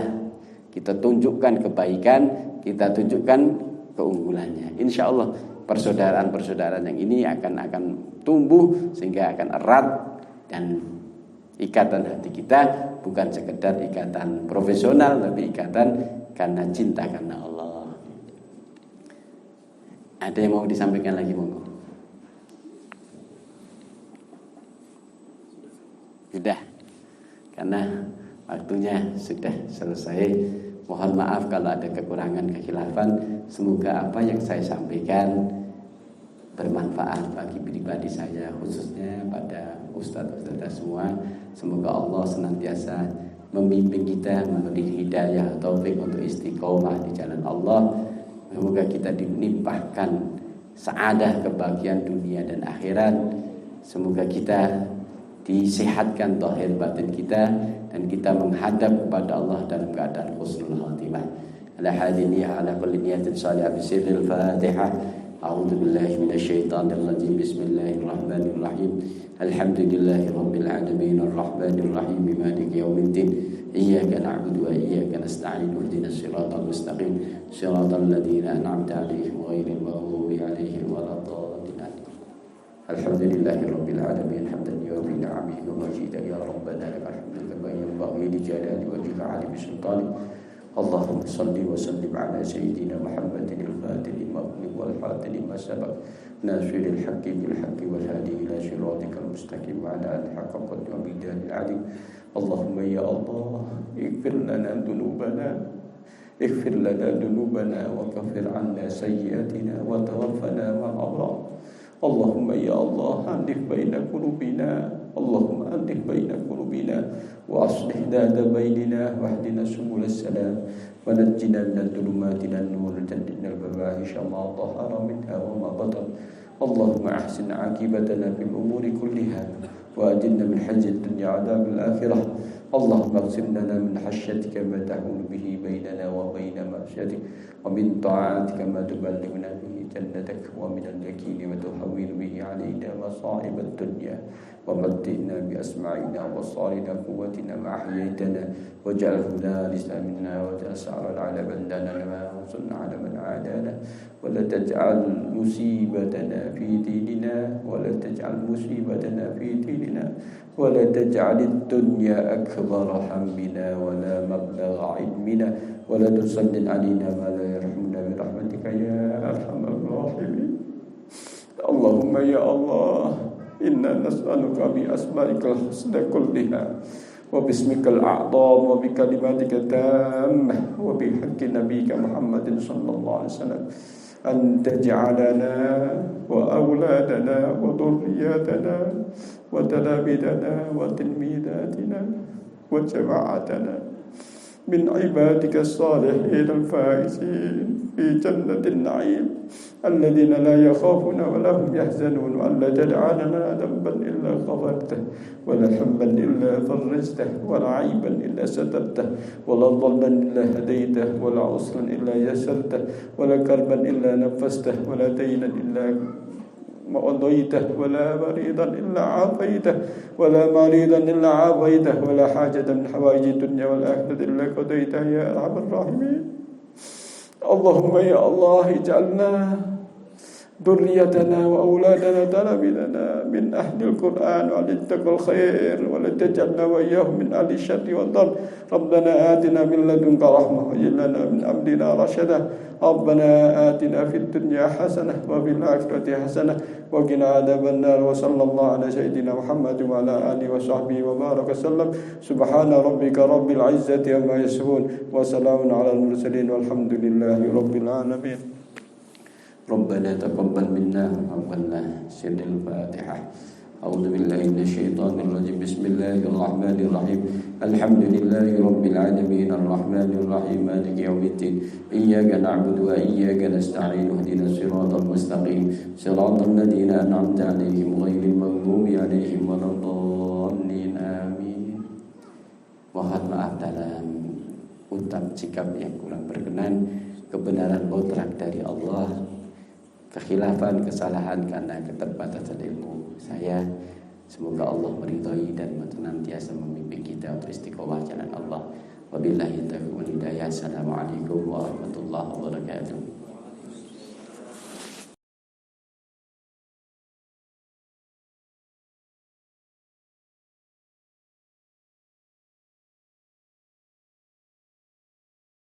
Kita tunjukkan kebaikan, kita tunjukkan keunggulannya. Insya Allah persaudaraan-persaudaraan yang ini akan tumbuh sehingga akan erat, dan ikatan hati kita bukan sekedar ikatan profesional, tapi ikatan karena cinta karena Allah. Ada yang mau disampaikan lagi, monggo? Sudah, karena waktunya sudah selesai. Mohon maaf kalau ada kekurangan, kekhilafan. Semoga apa yang saya sampaikan bermanfaat bagi pribadi saya, khususnya pada ustadz-ustadzah semua. Semoga Allah senantiasa membimbing kita, memberi hidayah, taufik untuk istiqomah di jalan Allah. Semoga kita dilimpahkan saadah, kebahagiaan dunia dan akhirat. Semoga kita disehatkan zahir batin kita, dan kita menghadap kepada Allah dalam keadaan husnul khatimah. Ala hadiniyah ala kulli niyatin salihah bisirril Fatihah. A'udzu billahi minasyaitonir rajim. Bismillahirrahmanirrahim. Alhamdulillahi rabbil alamin arrahmanir rahim maliki yaumiddin. Iyyaka na'budu wa iyyaka nasta'in. Ihdinas siratal mustaqim. Siratal ladzina an'amta 'alaihim ghairil maghdubi 'alaihim waladdallin. Alhamdulillahi rabbil alamin hamdan yuwaffi ni'amahu wa majidan ya rabbana lakal hamdu kama yanbaghi li jalali wajhika 'azimi sultanik. Allahumma salli wa sallim ala sayyidina Muhammadin al-Fatih al-Maqlib wal-Fatih lima sabaq nasiril haqqi bil haqqi wal hadi ila siratikal mustaqim wa ala alihi haqqa qadri wa miqdaril 'azim. Allahumma ya Allah, ighfir lana dhunubana wa kaffir 'anna sayyi'atina wa tawaffana ma'al abrar. Allahumma ya Allah, alif baina qulubina, Allahumma alif baina qulubina wa aslih dada bainina wa hdina subul salam wa najjina minal dhulumati ilan nur wa jannibnal fawahisha ma dhahara minha wa ma batan. Allahumma ahsin 'aqibatana fil umuri kulliha wa ajirna min hazzid dunya 'adzabil akhirah. Allahumma qsim lana min khashyatika ma tahulu bihi bainana wa baina ma'syatik, wa min ta'atika ma tuballighuna bihi jannatak, wa min al-yaqini ma tuhawwinu bihi 'alaina masa'ib ad-dunya, wa matti'na bi asma'ina wa absarina quwwatina ma ahyaytana waj'alhu waritha minna wa tas'al 'ala man dana wa sunna 'ala man 'adana wa la taj'al musibatana fi dinina wa la taj'al musibatana fi dinina wa la taj'al ad-dunya akbara hammina wa la mablagha 'ilmina wa la tusallit 'alaina ma la yarhamuna bi rahmatika ya arhamar rahimin. Allahumma ya Allah, inna nas'aluka bi asma'ikal husna kulliha wa bismikal a'zam wa bi kalimatika tammah wa bi haqqi nabiyyika Muhammadin sallallahu alaihi wasallam an taj'alana wa awladana wa dhurriyyatana wa talabidana wa tilmidatina wa jama'atana min ibadika as-salihin al-faizin fi jannatin na'im الذين لا يخافون ولا هم يحزنون وأن لا تدع لنا ذنبا إلا غفرته ولا هما إلا فرجته ولا عيبا إلا سترته ولا ضلا إلا هديته ولا عسرا إلا يسرته ولا كربا إلا نفسته ولا دينا إلا قضيته ولا مريضا إلا عافيته ولا مريضا إلا عافيته ولا حاجة من حوائج الدنيا والآخرة إلا قضيتها يا أرحم الراحمين. اللهم يا الله اجعلنا ذريتنا وأولادنا تلاميذنا من أهل القرآن ولتقى الخير ولا تجعلنا وإياهم من أهل الشر والضر. ربنا آتنا من لدنك رحمة وهب لنا من أمرنا رشدا. ربنا آتنا في الدنيا حسنة وفي الآخرة حسنة وقنا عذاب النار. وصلى الله على سيدنا محمد وعلى آله وصحبه وبارك وسلم. سبحان ربك رب العزة عما يصفون وسلام على المرسلين والحمد لله رب العالمين. ربنا تقبل منا ربنا سر الفاتحة. أعوذ بالله من الشيطان الرجيم. بسم الله الرحمن الرحيم. الحمد لله رب العالمين الرحمن الرحيم مالك يوم الدين. إياك نعبد وإياك نستعين اهدنا الصراط المستقيم صراط الذين أنعمت عليهم غير المغضوب عليهم ولا الضالين آمين. Mohon maaf dalam ucap sikap yang kurang berkenan. Kebenaran mutlak dari Allah, kekhilafan, kesalahan karena keterbatasan ilmu saya. Semoga Allah meridhai dan senantiasa memimpin kita untuk istiqomah jalan Allah. Wabillahi taufiq wal hidayah. Assalamualaikum warahmatullahi wabarakatuh.